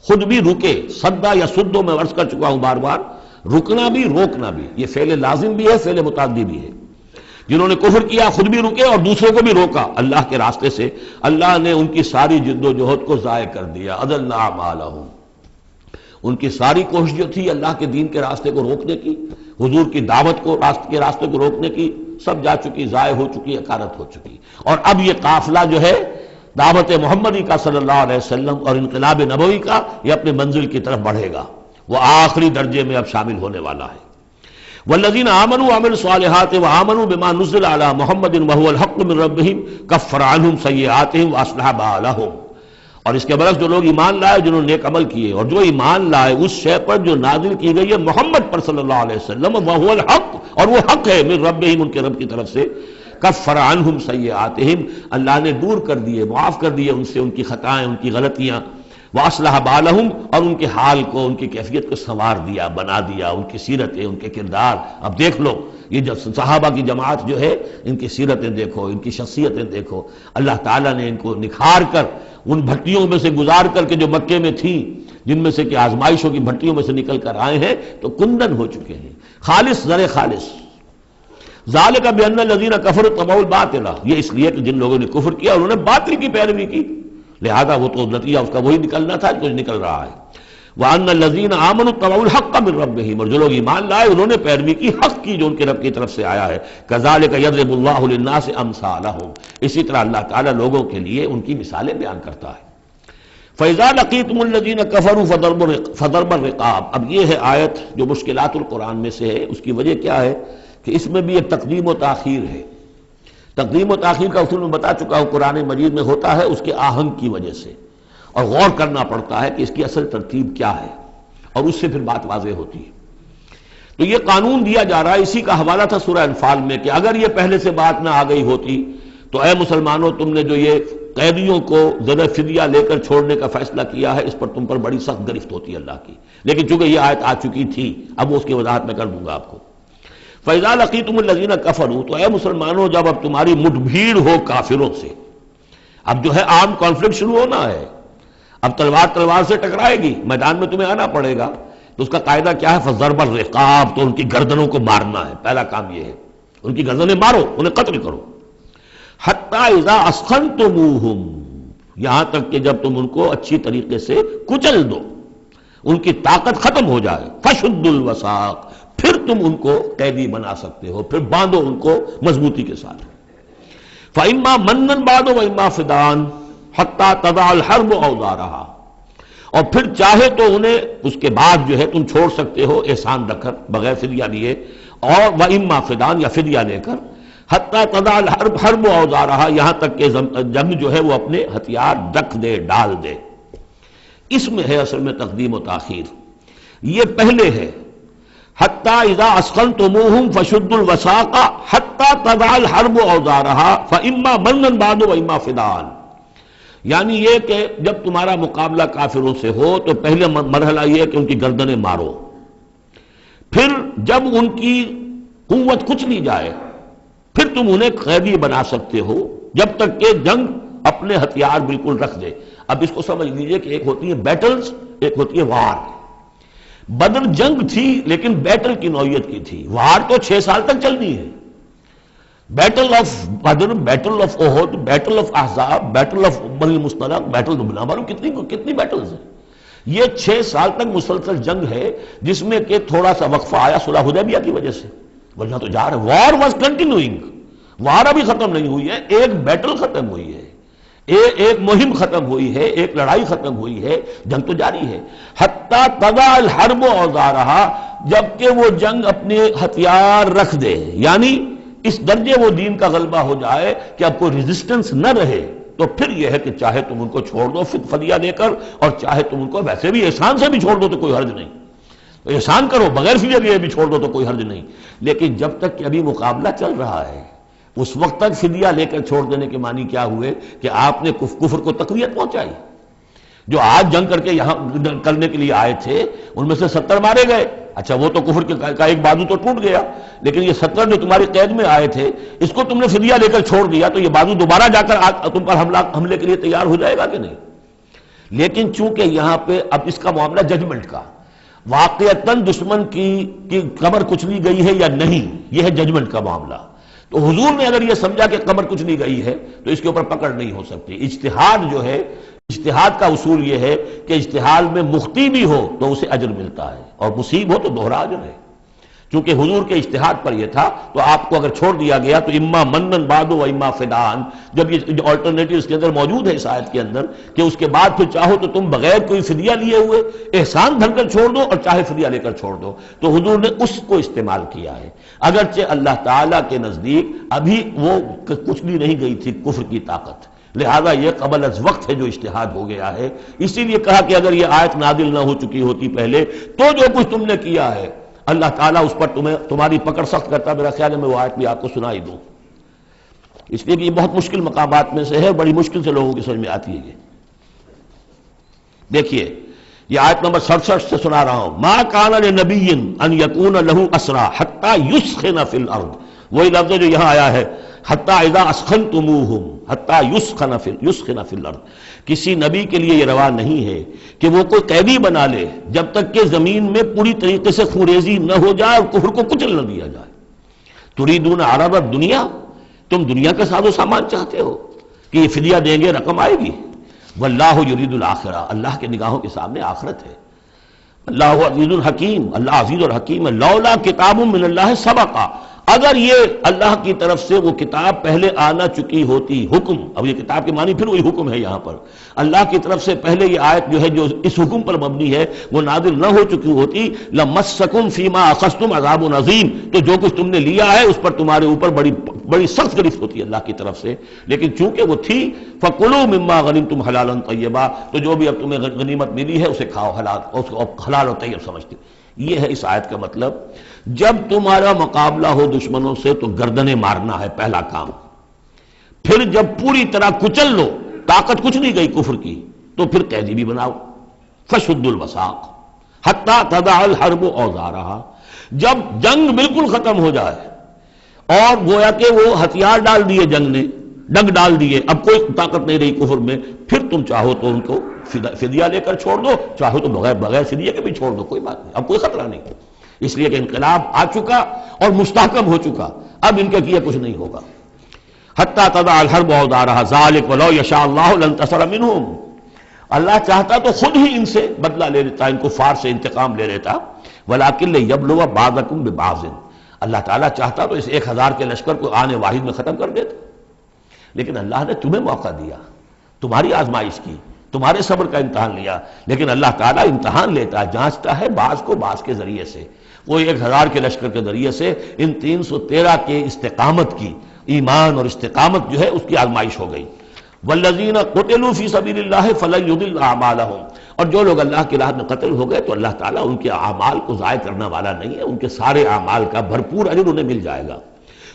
خود بھی رکے، صدا یا سدو میں عرض کر چکا ہوں بار بار، رکنا بھی روکنا بھی، یہ فعل لازم بھی ہے، فعل متعدی بھی ہے۔ جنہوں نے کفر کیا خود بھی رکے اور دوسروں کو بھی روکا اللہ کے راستے سے، اللہ نے ان کی ساری جد و جہد کو ضائع کر دیا، اضل اعمالهم، ان کی ساری کوشش جو تھی اللہ کے دین کے راستے کو روکنے کی، حضور کی دعوت کو کے راستے کو روکنے کی، سب جا چکی، ضائع ہو چکی، اکارت ہو چکی۔ اور اب یہ قافلہ جو ہے دعوت محمدی کا صلی اللہ علیہ وسلم اور انقلاب نبوی کا، یہ اپنے منزل کی طرف بڑھے گا، وہ آخری درجے میں اب شامل ہونے والا ہے۔ والذین آمنوا وعملوا الصالحات وآمنوا بما نزل علی محمد وهو الحق من ربهم کفر عنهم سیئاتهم واصلح بالهم، اور اس کے برعکس جو لوگ ایمان لائے، جنہوں نے نیک عمل کیے اور جو ایمان لائے اس شے پر جو نازل کی گئی ہے محمد پر صلی اللہ علیہ وسلم، وهو الحق، اور وہ حق ہے، من ربهم، ان کے رب کی طرف سے، کفر عنہم سیئاتہم، اللہ نے دور کر دیے، معاف کر دیے ان سے ان کی خطائیں، ان کی غلطیاں، واصلح بالہم، اور ان کے حال کو، ان کی کیفیت کو سنوار دیا، بنا دیا، ان کی سیرتیں، ان کے کردار۔ اب دیکھ لو یہ جو صحابہ کی جماعت جو ہے، ان کی سیرتیں دیکھو، ان کی شخصیتیں دیکھو، اللہ تعالیٰ نے ان کو نکھار کر ان بھٹیوں میں سے گزار کر کے جو مکے میں تھیں، جن میں سے کہ آزمائشوں کی بھٹیوں میں سے نکل کر آئے ہیں، تو کندن ہو چکے ہیں، خالص زر خالص۔ ذالک بان الذین کفروا اتبعوا الباطل، یہ اس لیے کہ جن لوگوں نے کفر کیا انہوں نے باطل کی پیروی کی، لہذا وہ تو نتیجہ اس کا وہی نکلنا تھا جو نکل رہا ہے۔ وان الذین آمنوا اتبعوا الحق من ربهم، اور جو لوگ ایمان لائے انہوں نے پیروی کی حق کی جو ان کے رب کی طرف سے آیا ہے۔ کذالک یضرب اللہ للناس امثالهم، اسی طرح اللہ تعالیٰ لوگوں کے لیے ان کی مثالیں بیان کرتا ہے۔ فَإِذَا لَقِيتُمُ الَّذِينَ كَفَرُوا فَضَرْبَ الرِّقَابِ، اب یہ ہے آیت جو مشکلات القرآن میں سے ہے۔ اس کی وجہ کیا ہے کہ اس میں بھی ایک تقدیم و تاخیر ہے۔ تقدیم و تاخیر کا اصول میں بتا چکا ہوں، قرآن مجید میں ہوتا ہے اس کے آہنگ کی وجہ سے، اور غور کرنا پڑتا ہے کہ اس کی اصل ترتیب کیا ہے، اور اس سے پھر بات واضح ہوتی ہے۔ تو یہ قانون دیا جا رہا ہے، اسی کا حوالہ تھا سورہ انفال میں کہ اگر یہ پہلے سے بات نہ آ گئی ہوتی تو اے مسلمانوں، تم نے جو یہ قیدیوں کو زر فدیہ لے کر چھوڑنے کا فیصلہ کیا ہے، اس پر تم پر بڑی سخت گرفت ہوتی ہے اللہ کی، لیکن چونکہ یہ آیت آ چکی تھی اب وہ اس کی وضاحت میں کر دوں گا آپ کو۔ فَإِذَا لَقِيتُمُ الَّذِينَ كَفَرُوا، تو اے مسلمانوں جب اب تمہاری مٹ بھیڑ ہو کافروں سے، اب جو ہے عام کانفلکٹ شروع ہونا ہے، اب تلوار سے ٹکرائے گی، میدان میں تمہیں آنا پڑے گا، تو اس کا قاعدہ کیا ہے؟ فَضَرْبَ الرِّقَابِ، تو ان کی گردنوں کو مارنا ہے، پہلا کام یہ ہے، ان کی گردنیں مارو، انہیں قتل کرو۔ حَتَّى إِذَا أَسْخَنْتُمُوهُمْ، یہاں تک کہ جب تم ان کو اچھی طریقے سے کچل دو، ان کی طاقت ختم ہو جائے، فَشُدُّ الْوَثَاقَ، پھر تم ان کو قیدی بنا سکتے ہو، پھر باندھو ان کو مضبوطی کے ساتھ۔ فَإِمَّا مَنًّا بَعْدُ وَإِمَّا فِدَاءً حَتَّى تَضَعَ الْحَرْبُ أَوْزَارَهَا، اور پھر چاہے تو انہیں اس کے بعد جو ہے تم چھوڑ سکتے ہو احسان رکھ کر، بغیر فدیہ لیے، اور وَإِمَّا فِدَاءً، یا فدیہ لے کر، حَتَّى تَضَعَ الْحَرْبُ أَوْزَارَهَا، یہاں تک کہ جنگ جو ہے وہ اپنے ہتھیار رکھ دے، ڈال دے۔ اس میں ہے اصل میں تقدیم و تاخیر، یہ پہلے ہے حَتَّى إِذَا أَسْخَنْتُمُوهُمْ فَشُدُّوا الْوَثَاقَ حَتَّى تَضَعَ الْحَرْبُ أَوْزَارَهَا فَإِمَّا مَنًّا بَعْدُ وَإِمَّا فِدَاءً، یعنی یہ کہ جب تمہارا مقابلہ کافروں سے ہو تو پہلے مرحلہ یہ ہے کہ ان کی گردنیں مارو، پھر جب ان کی قوت کچھ لی جائے پھر تم انہیں قیدی بنا سکتے ہو، جب تک کہ جنگ اپنے ہتھیار بالکل رکھ دے۔ اب اس کو سمجھ لیجئے کہ ایک ہوتی ہے بیٹلز، ایک ہوتی ہے وار۔ بدر جنگ تھی لیکن بیٹل کی نوعیت کی تھی، وار تو 6 سال تک چلنی ہے، battle of Badr, battle of Uhud, battle of Ahzab, battle of Bani al Mustaliq, battle نہ معلوم کتنی بیٹلز ہیں۔ یہ 6 سال تک مسلسل جنگ ہے، جس میں کہ تھوڑا سا وقفہ آیا صلح حدیبیہ کی وجہ سے، ورنہ تو جا رہے۔ وار واز کنٹینیوئنگ، وار ابھی ختم نہیں ہوئی ہے، ایک بیٹل ختم ہوئی ہے، ایک مہم ختم ہوئی ہے، ایک لڑائی ختم ہوئی ہے، جنگ تو جاری ہے۔ حتی تضع الحرب اوزارہا، جبکہ وہ جنگ اپنے ہتھیار رکھ دے، یعنی اس درجے وہ دین کا غلبہ ہو جائے کہ اب کوئی ریزسٹنس نہ رہے، تو پھر یہ ہے کہ چاہے تم ان کو چھوڑ دو فدیہ لے کر، اور چاہے تم ان کو ویسے بھی احسان سے بھی چھوڑ دو تو کوئی حرج نہیں، تو احسان کرو بغیر فدیہ لیے بھی چھوڑ دو تو کوئی حرج نہیں۔ لیکن جب تک کہ ابھی مقابلہ چل رہا ہے، اس وقت تک فدیہ لے کر چھوڑ دینے کے معنی کیا ہوئے کہ آپ نے کفر کو تقویت پہنچائی۔ جو آج جنگ کر کے یہاں کرنے کے لیے آئے تھے ان میں سے 70 مارے گئے، اچھا وہ تو کفر کا ایک بازو تو ٹوٹ گیا، لیکن یہ 70 جو تمہاری قید میں آئے تھے اس کو تم نے فدیہ لے کر چھوڑ دیا، تو یہ بازو دوبارہ جا کر تم پر حملے کے لیے تیار ہو جائے گا کہ نہیں؟ لیکن چونکہ یہاں پہ اب اس کا معاملہ ججمنٹ کا، واقعتاً دشمن کی کمر کچلی گئی ہے یا نہیں، یہ ہے ججمنٹ کا معاملہ۔ تو حضور نے اگر یہ سمجھا کہ کمر کچلی گئی ہے تو اس کے اوپر پکڑ نہیں ہو سکتی۔ اجتہاد جو ہے، اجتہاد کا اصول یہ ہے کہ اجتہاد میں مخطی بھی ہو تو اسے اجر ملتا ہے، اور مصیب ہو تو دوہرا اجر ہے۔ چونکہ حضور کے اجتہاد پر یہ تھا تو آپ کو اگر چھوڑ دیا گیا تو اما منن بعد و اما فدان، جب یہ آلٹرنیٹو اس کے اندر موجود ہے اس آیت کے اندر کہ اس کے بعد پھر چاہو تو تم بغیر کوئی فدیہ لیے ہوئے احسان دھر کر چھوڑ دو، اور چاہے فدیہ لے کر چھوڑ دو، تو حضور نے اس کو استعمال کیا ہے۔ اگرچہ اللہ تعالیٰ کے نزدیک ابھی وہ کچھ بھی نہیں گئی تھی کفر کی طاقت، لہذا یہ قبل از وقت ہے جو اجتہاد ہو گیا ہے۔ اسی لیے کہا کہ اگر یہ آیت نازل نہ ہو چکی ہوتی پہلے تو جو کچھ تم نے کیا ہے اللہ تعالیٰ اس پر تمہاری پکڑ سخت کرتا۔ میرا خیال ہے میں وہ آیت بھی آپ کو سنائی دوں، اس لیے کہ یہ بہت مشکل مقامات میں سے ہے، بڑی مشکل سے لوگوں کی سمجھ میں آتی ہے۔ یہ دیکھیے، یہ آیت نمبر 67 سے سنا رہا ہوں۔ ما کان لنبی ان یکون لہ اسرا حتی یسخن فی الارض، وہی لفظ جو یہاں آیا ہے حتی اذا اسخنتموہم حتی یسخن فی الارض۔ کسی نبی کے لیے یہ روا نہیں ہے کہ وہ کوئی قیدی بنا لے جب تک کہ زمین میں پوری طریقے سے خونریزی نہ ہو جائے اور کفر کو کچل نہ دیا جائے۔ تریدون عرض الدنیا، تم دنیا کا ساز و سامان چاہتے ہو کہ یہ فدیہ دیں گے رقم آئے گی، واللہ یرید الآخرہ، اللہ کے نگاہوں کے سامنے آخرت ہے۔ اللہ عزیز الحکیم، اللہ عزیز اور حکیم ہے۔ لولا کتاب من اللہ سبقا، اگر یہ اللہ کی طرف سے وہ کتاب پہلے آنا چکی ہوتی، حکم، اب یہ کتاب کے معنی پھر وہی حکم ہے یہاں پر، اللہ کی طرف سے پہلے یہ آیت جو ہے جو اس حکم پر مبنی ہے وہ نازل نہ ہو چکی ہوتی، لمسکم فیما اخذتم عذاب عظیم، تو جو کچھ تم نے لیا ہے اس پر تمہارے اوپر بڑی سخت گرفت ہوتی ہے اللہ کی طرف سے، لیکن چونکہ وہ تھی فَكُلُوا مِمَّا غَنِمْتُمْ حَلَالًا طَيِّبًا، تو جو بھی اب تمہیں غنیمت ملی ہے اسے کھاؤ حلال، اور اس کو حلال اور طیب سمجھتے۔ یہ ہے اس آیت کا مطلب، جب تمہارا مقابلہ ہو دشمنوں سے تو گردنیں مارنا ہے پہلا کام، پھر جب پوری طرح کچل لو، طاقت کچھ نہیں گئی کفر کی، تو پھر قیدی بھی بناؤ، فَشُدُّ الْوَثَاقَ حَتَّى تَضَعَ الْحَرْبُ أَوْزَارَهَا، جب جنگ بالکل ختم ہو جائے اور گویا کہ وہ ہتھیار ڈال دیے جنگ نے، ڈنگ ڈال دیے، اب کوئی طاقت نہیں رہی کفر میں، پھر تم چاہو تو ان کو فدیہ لے کر چھوڑ دو، چاہو تو بغیر فدیہ کے بھی چھوڑ دو، کوئی بات نہیں، اب کوئی خطرہ نہیں، اس لیے کہ انقلاب آ چکا اور مستحکم ہو چکا، اب ان کے کیے کچھ نہیں ہوگا۔ حتی تضع الحرب اوزارہا ذالک ولو یشاء اللہ لانتصر منہم، اللہ چاہتا تو خود ہی ان سے بدلہ لے لیتا، ان کفار سے انتقام لے لیتا، ولکن لیبلو بعضکم ببعض، اللہ تعالیٰ چاہتا تو اس 1000 کے لشکر کو آنے واحد میں ختم کر دیتا، لیکن اللہ نے تمہیں موقع دیا، تمہاری آزمائش کی، تمہارے صبر کا امتحان لیا، لیکن اللہ تعالیٰ امتحان لیتا ہے، جانچتا ہے بعض کو بعض کے ذریعے سے، وہ 1000 کے لشکر کے ذریعے سے ان 313 کے استقامت کی، ایمان اور استقامت جو ہے اس کی آزمائش ہو گئی۔ والذین قتلوا فی سبیل اللہ فلن یضل اعمالہم، اور جو لوگ اللہ کی راہ میں قتل ہو گئے تو اللہ تعالیٰ ان کے اعمال کو ضائع کرنے والا نہیں ہے، ان کے سارے اعمال کا بھرپور اجر انہیں مل جائے گا۔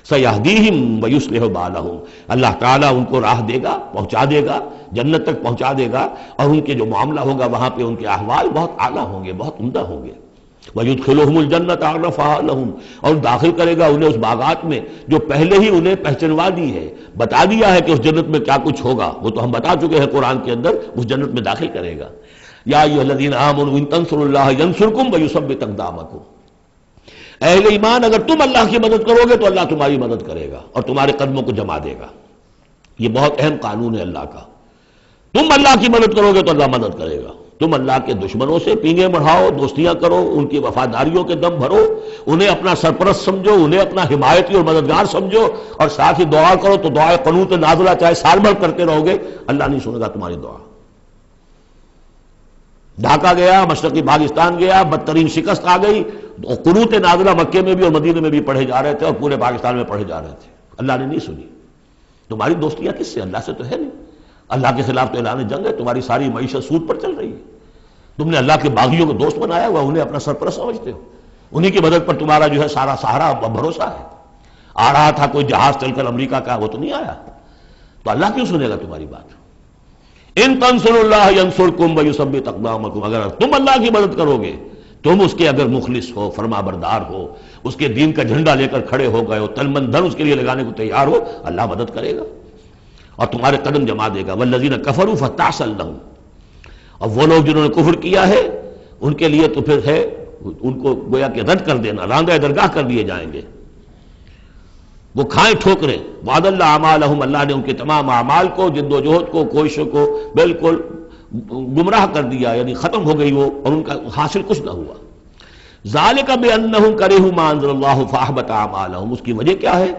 سیہدیہم ویصلح بالہم، اللہ تعالیٰ ان کو راہ دے گا، پہنچا دے گا، جنت تک پہنچا دے گا، اور ان کے جو معاملہ ہوگا وہاں پہ ان کے احوال بہت اعلیٰ ہوں گے، بہت عمدہ ہوں گے۔ وَيُدْخِلُهُمُ الْجَنَّةَ عَرَّفَهَا لَهُمْ، اور داخل کرے گا انہیں اس باغات میں جو پہلے ہی انہیں پہچنوا دی ہے، بتا دیا ہے کہ اس جنت میں کیا کچھ ہوگا، وہ تو ہم بتا چکے ہیں قرآن کے اندر، اس جنت میں داخل کرے گا۔ یا ایھا الذین آمنوا ان تنصروا اللہ ینصرکم ویثبت اقدامکم، اہل ایمان اگر تم اللہ کی مدد کرو گے تو اللہ تمہاری مدد کرے گا اور تمہارے قدموں کو جما دے گا. یہ بہت اہم قانون ہے اللہ کا. تم اللہ کی مدد کرو گے تو اللہ مدد کرے گا. تم اللہ کے دشمنوں سے پینگے بڑھاؤ، دوستیاں کرو، ان کی وفاداریوں کے دم بھرو، انہیں اپنا سرپرست سمجھو، انہیں اپنا حمایتی اور مددگار سمجھو، اور ساتھ ہی دعا کرو تو دعائے قنوت نازلہ چاہے سال بھر کرتے رہو گے، اللہ نہیں سنے گا تمہاری دعا. ڈھاکہ گیا، مشرقی پاکستان گیا، بدترین شکست آ گئی، قنوت نازلہ مکے میں بھی اور مدینے میں بھی پڑھے جا رہے تھے اور پورے پاکستان میں پڑھے جا رہے تھے، اللہ نے نہیں سنی. تمہاری دوستیاں کس سے؟ اللہ سے تو ہے نہیں. اللہ کے خلاف تو اعلان جنگ ہے. تمہاری ساری معیشت سود پر چل رہی ہے. تم نے اللہ کے باغیوں کو دوست بنایا ہوا، انہیں اپنا سرپرست سمجھتے ہو، انہی کی مدد پر تمہارا جو ہے سارا سہارا بھروسہ ہے. آ رہا تھا کوئی جہاز چل کر امریکہ کا، وہ تو نہیں آیا، تو اللہ کیوں سنے گا تمہاری بات؟ ان تنصروا اللہ ینصرکم ویثبت اقدامکم، اگر تم اللہ کی مدد کرو گے، تم اس کے اگر مخلص ہو، فرما بردار ہو، اس کے دین کا جھنڈا لے کر کھڑے ہو گئے ہو، تن من دھن اس کے لیے لگانے کو تیار ہو، اللہ مدد کرے گا اور تمہارے قدم جما دے گا. والذین کفروا فتعسا لهم، اور وہ لوگ جنہوں نے کفر کیا ہے ان کے لیے تو پھر ہے ان کو گویا کہ رد کر دینا، راندہ درگاہ کر دیے جائیں گے، وہ کھائیں ٹھوکریں. وعد اللہ اعمالہم، اللہ نے ان کے تمام اعمال کو، جد و جہد کو، کوششوں کو بالکل گمراہ کر دیا، یعنی ختم ہو گئی وہ، اور ان کا حاصل کچھ نہ ہوا. ذالک بانہم کرہوا ما انزل اللہ فاحبط اعمالہم، اس کی وجہ کیا ہے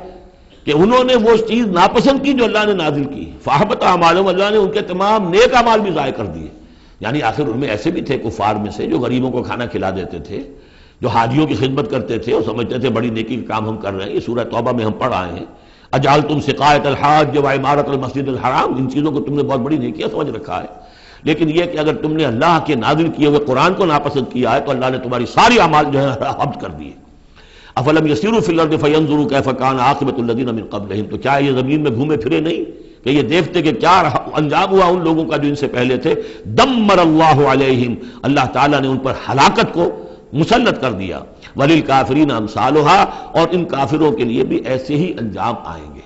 کہ انہوں نے وہ چیز ناپسند کی جو اللہ نے نازل کی. فاحبط اعمالہم، اللہ نے ان کے تمام نیک اعمال بھی ضائع کر دیے. یعنی آخر ان میں ایسے بھی تھے کفار میں سے جو غریبوں کو کھانا کھلا دیتے تھے، جو حاجیوں کی خدمت کرتے تھے اور سمجھتے تھے بڑی نیکی کا کام ہم کر رہے ہیں. یہ سورہ توبہ میں ہم پڑھ آئے ہیں، اجعلتم سقایۃ الحاج وعمارۃ المسجد الحرام، ان چیزوں کو تم نے بہت بڑی نیکیاں سمجھ رکھا ہے. لیکن یہ کہ اگر تم نے اللہ کے نازل کیے ہوئے قرآن کو ناپسند کیا ہے تو اللہ نے تمہاری ساری اعمال جو ہے حبط کر دیے. افلم یسیروا فی الارض فینظروا کیف کان عاقبۃ الذین من قبلہم، تو کیا یہ زمین میں گھومے پھرے نہیں کہ یہ دیکھتے کہ کیا انجام ہوا ان لوگوں کا جو ان سے پہلے تھے. دمر اللہ علیہم، اللہ تعالیٰ نے ان پر ہلاکت کو مسلط کر دیا. وللکافرین امثالھا، اور ان کافروں کے لیے بھی ایسے ہی انجام آئیں گے.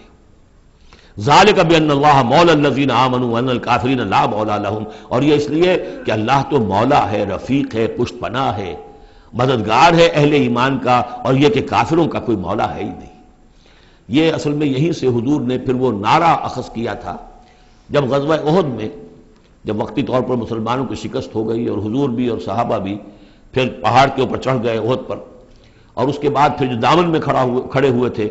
ذالک بان اللہ مولا الذین آمنوا وان الکافرین لا مولا لہم، اور یہ اس لیے کہ اللہ تو مولا ہے، رفیق ہے، پشت پناہ ہے، مددگار ہے اہل ایمان کا، اور یہ کہ کافروں کا کوئی مولا ہے ہی نہیں. یہ اصل میں یہیں سے حضور نے پھر وہ نعرہ اخذ کیا تھا جب غزوہ احد میں، جب وقتی طور پر مسلمانوں کی شکست ہو گئی اور حضور بھی اور صحابہ بھی پھر پہاڑ کے اوپر چڑھ گئے احد پر، اور اس کے بعد پھر جو دامن میں کھڑے ہوئے تھے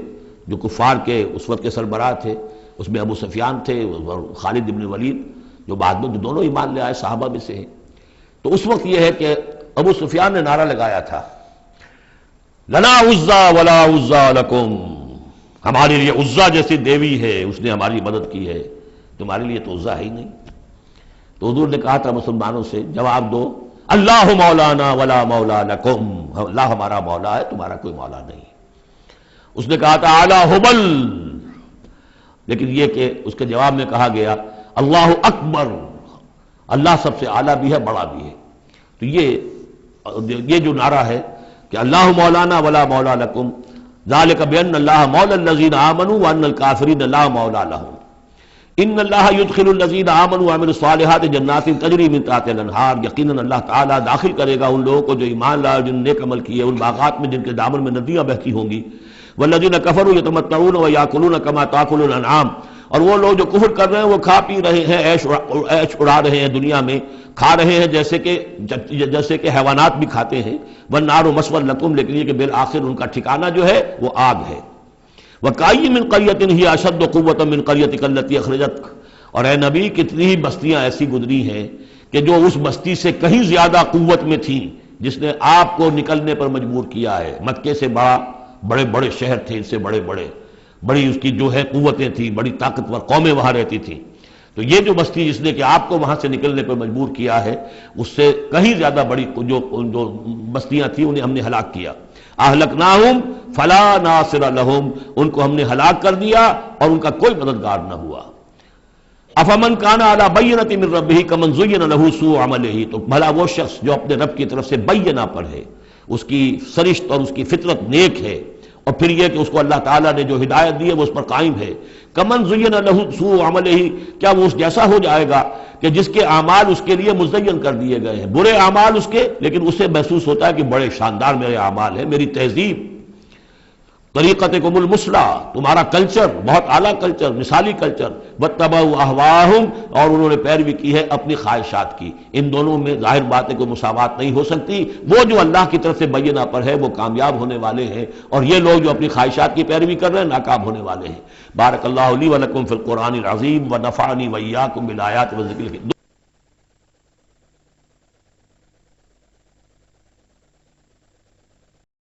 جو کفار کے اس وقت کے سربراہ تھے، اس میں ابو سفیان تھے اور خالد بن ولید جو بعد میں دونوں ایمان لے آئے صحابہ میں سے ہیں. تو اس وقت یہ ہے کہ ابو سفیان نے نعرہ لگایا تھا لنا عزا ولا عزا لکم، ہمارے لیے عزا جیسی دیوی ہے، اس نے ہماری مدد کی ہے، تمہارے لیے تو عزا ہے ہی نہیں. تو حضور نے کہا تھا مسلمانوں سے جواب دو اللہ مولانا ولا مولا لکم، اللہ ہمارا مولا ہے، تمہارا کوئی مولا نہیں. اس نے کہا تھا اعلی حبل، لیکن یہ کہ اس کے جواب میں کہا گیا اللہ اکبر، اللہ سب سے اعلیٰ بھی ہے، بڑا بھی ہے. تو یہ جو نعرہ ہے کہ اللہ مولانا ولا مولا لکم، ذالک بان اللہ مولا الذین آمنوا وان الکافرین لا مولا لہم، ان اللہ یدخل الذین آمنوا وعملوا الصالحات جنات تجری من تحتها الانہار، یقیناً اللہ تعالیٰ داخل کرے گا ان لوگوں کو جو ایمان لائے، جن نے نیک عمل کیے، ان باغات میں جن کے دامن میں ندیاں بہتی ہوں گی. والذین کفروا یتمتعون ویاکلون کما تاکل الانعام، اور وہ لوگ جو کفر کر رہے ہیں وہ کھا پی رہے ہیں، عیش اڑا رہے ہیں دنیا میں، کھا رہے ہیں جیسے کہ حیوانات بھی کھاتے ہیں. والنار مثوی لکم، لیکن یہ کہ بالآخر ان کا ٹھکانہ جو ہے وہ آگ ہے. وَكَأَيٍّ مِّن قَرْيَةٍ هِيَ أَشَدُّ قُوَّةً مِّن قَرْيَتِكَ الَّتِي أَخْرَجَتْكَ، اور اے نبی کتنی ہی بستیاں ایسی گزری ہیں کہ جو اس بستی سے کہیں زیادہ قوت میں تھیں جس نے آپ کو نکلنے پر مجبور کیا ہے. مکے سے بڑے بڑے شہر تھے، اس سے بڑی اس کی جو ہے قوتیں تھیں، بڑی طاقتور قومیں وہاں رہتی تھیں. تو یہ جو بستی جس نے کہ آپ کو وہاں سے نکلنے پر مجبور کیا ہے، اس سے کہیں زیادہ بڑی جو بستیاں تھیں انہیں ہم نے ہلاک کیا. اہلکناہم فلا ناصر لہم، ان کو ہم نے ہلاک کر دیا اور ان کا کوئی مددگار نہ ہوا. افمن کان علی بینۃ من ربہ کمن زین لہ سوء عملہ، تو بھلا وہ شخص جو اپنے رب کی طرف سے بینہ پر ہے، اس کی سرشت اور اس کی فطرت نیک ہے، اور پھر یہ کہ اس کو اللہ تعالیٰ نے جو ہدایت دی ہے وہ اس پر قائم ہے. کمن زین لہ سوء عملہ، کیا وہ اس جیسا ہو جائے گا کہ جس کے اعمال اس کے لیے مزین کر دیے گئے ہیں، برے اعمال اس کے، لیکن اسے محسوس ہوتا ہے کہ بڑے شاندار میرے اعمال ہیں، میری تہذیب طریقتکم المثلی، تمہارا کلچر بہت اعلیٰ کلچر، مثالی کلچر، واتبعوا اہواءہم، اور انہوں نے پیروی کی ہے اپنی خواہشات کی۔ ان دونوں میں ظاہر بات ہے کوئی مساوات نہیں ہو سکتی۔ وہ جو اللہ کی طرف سے بینہ پر ہے وہ کامیاب ہونے والے ہیں، اور یہ لوگ جو اپنی خواہشات کی پیروی کر رہے ہیں ناکام ہونے والے ہیں۔ بارک اللہ لی ولکم فی القرآن العظیم ونفعنی وإیاکم بالآیات والذکر الحکیم۔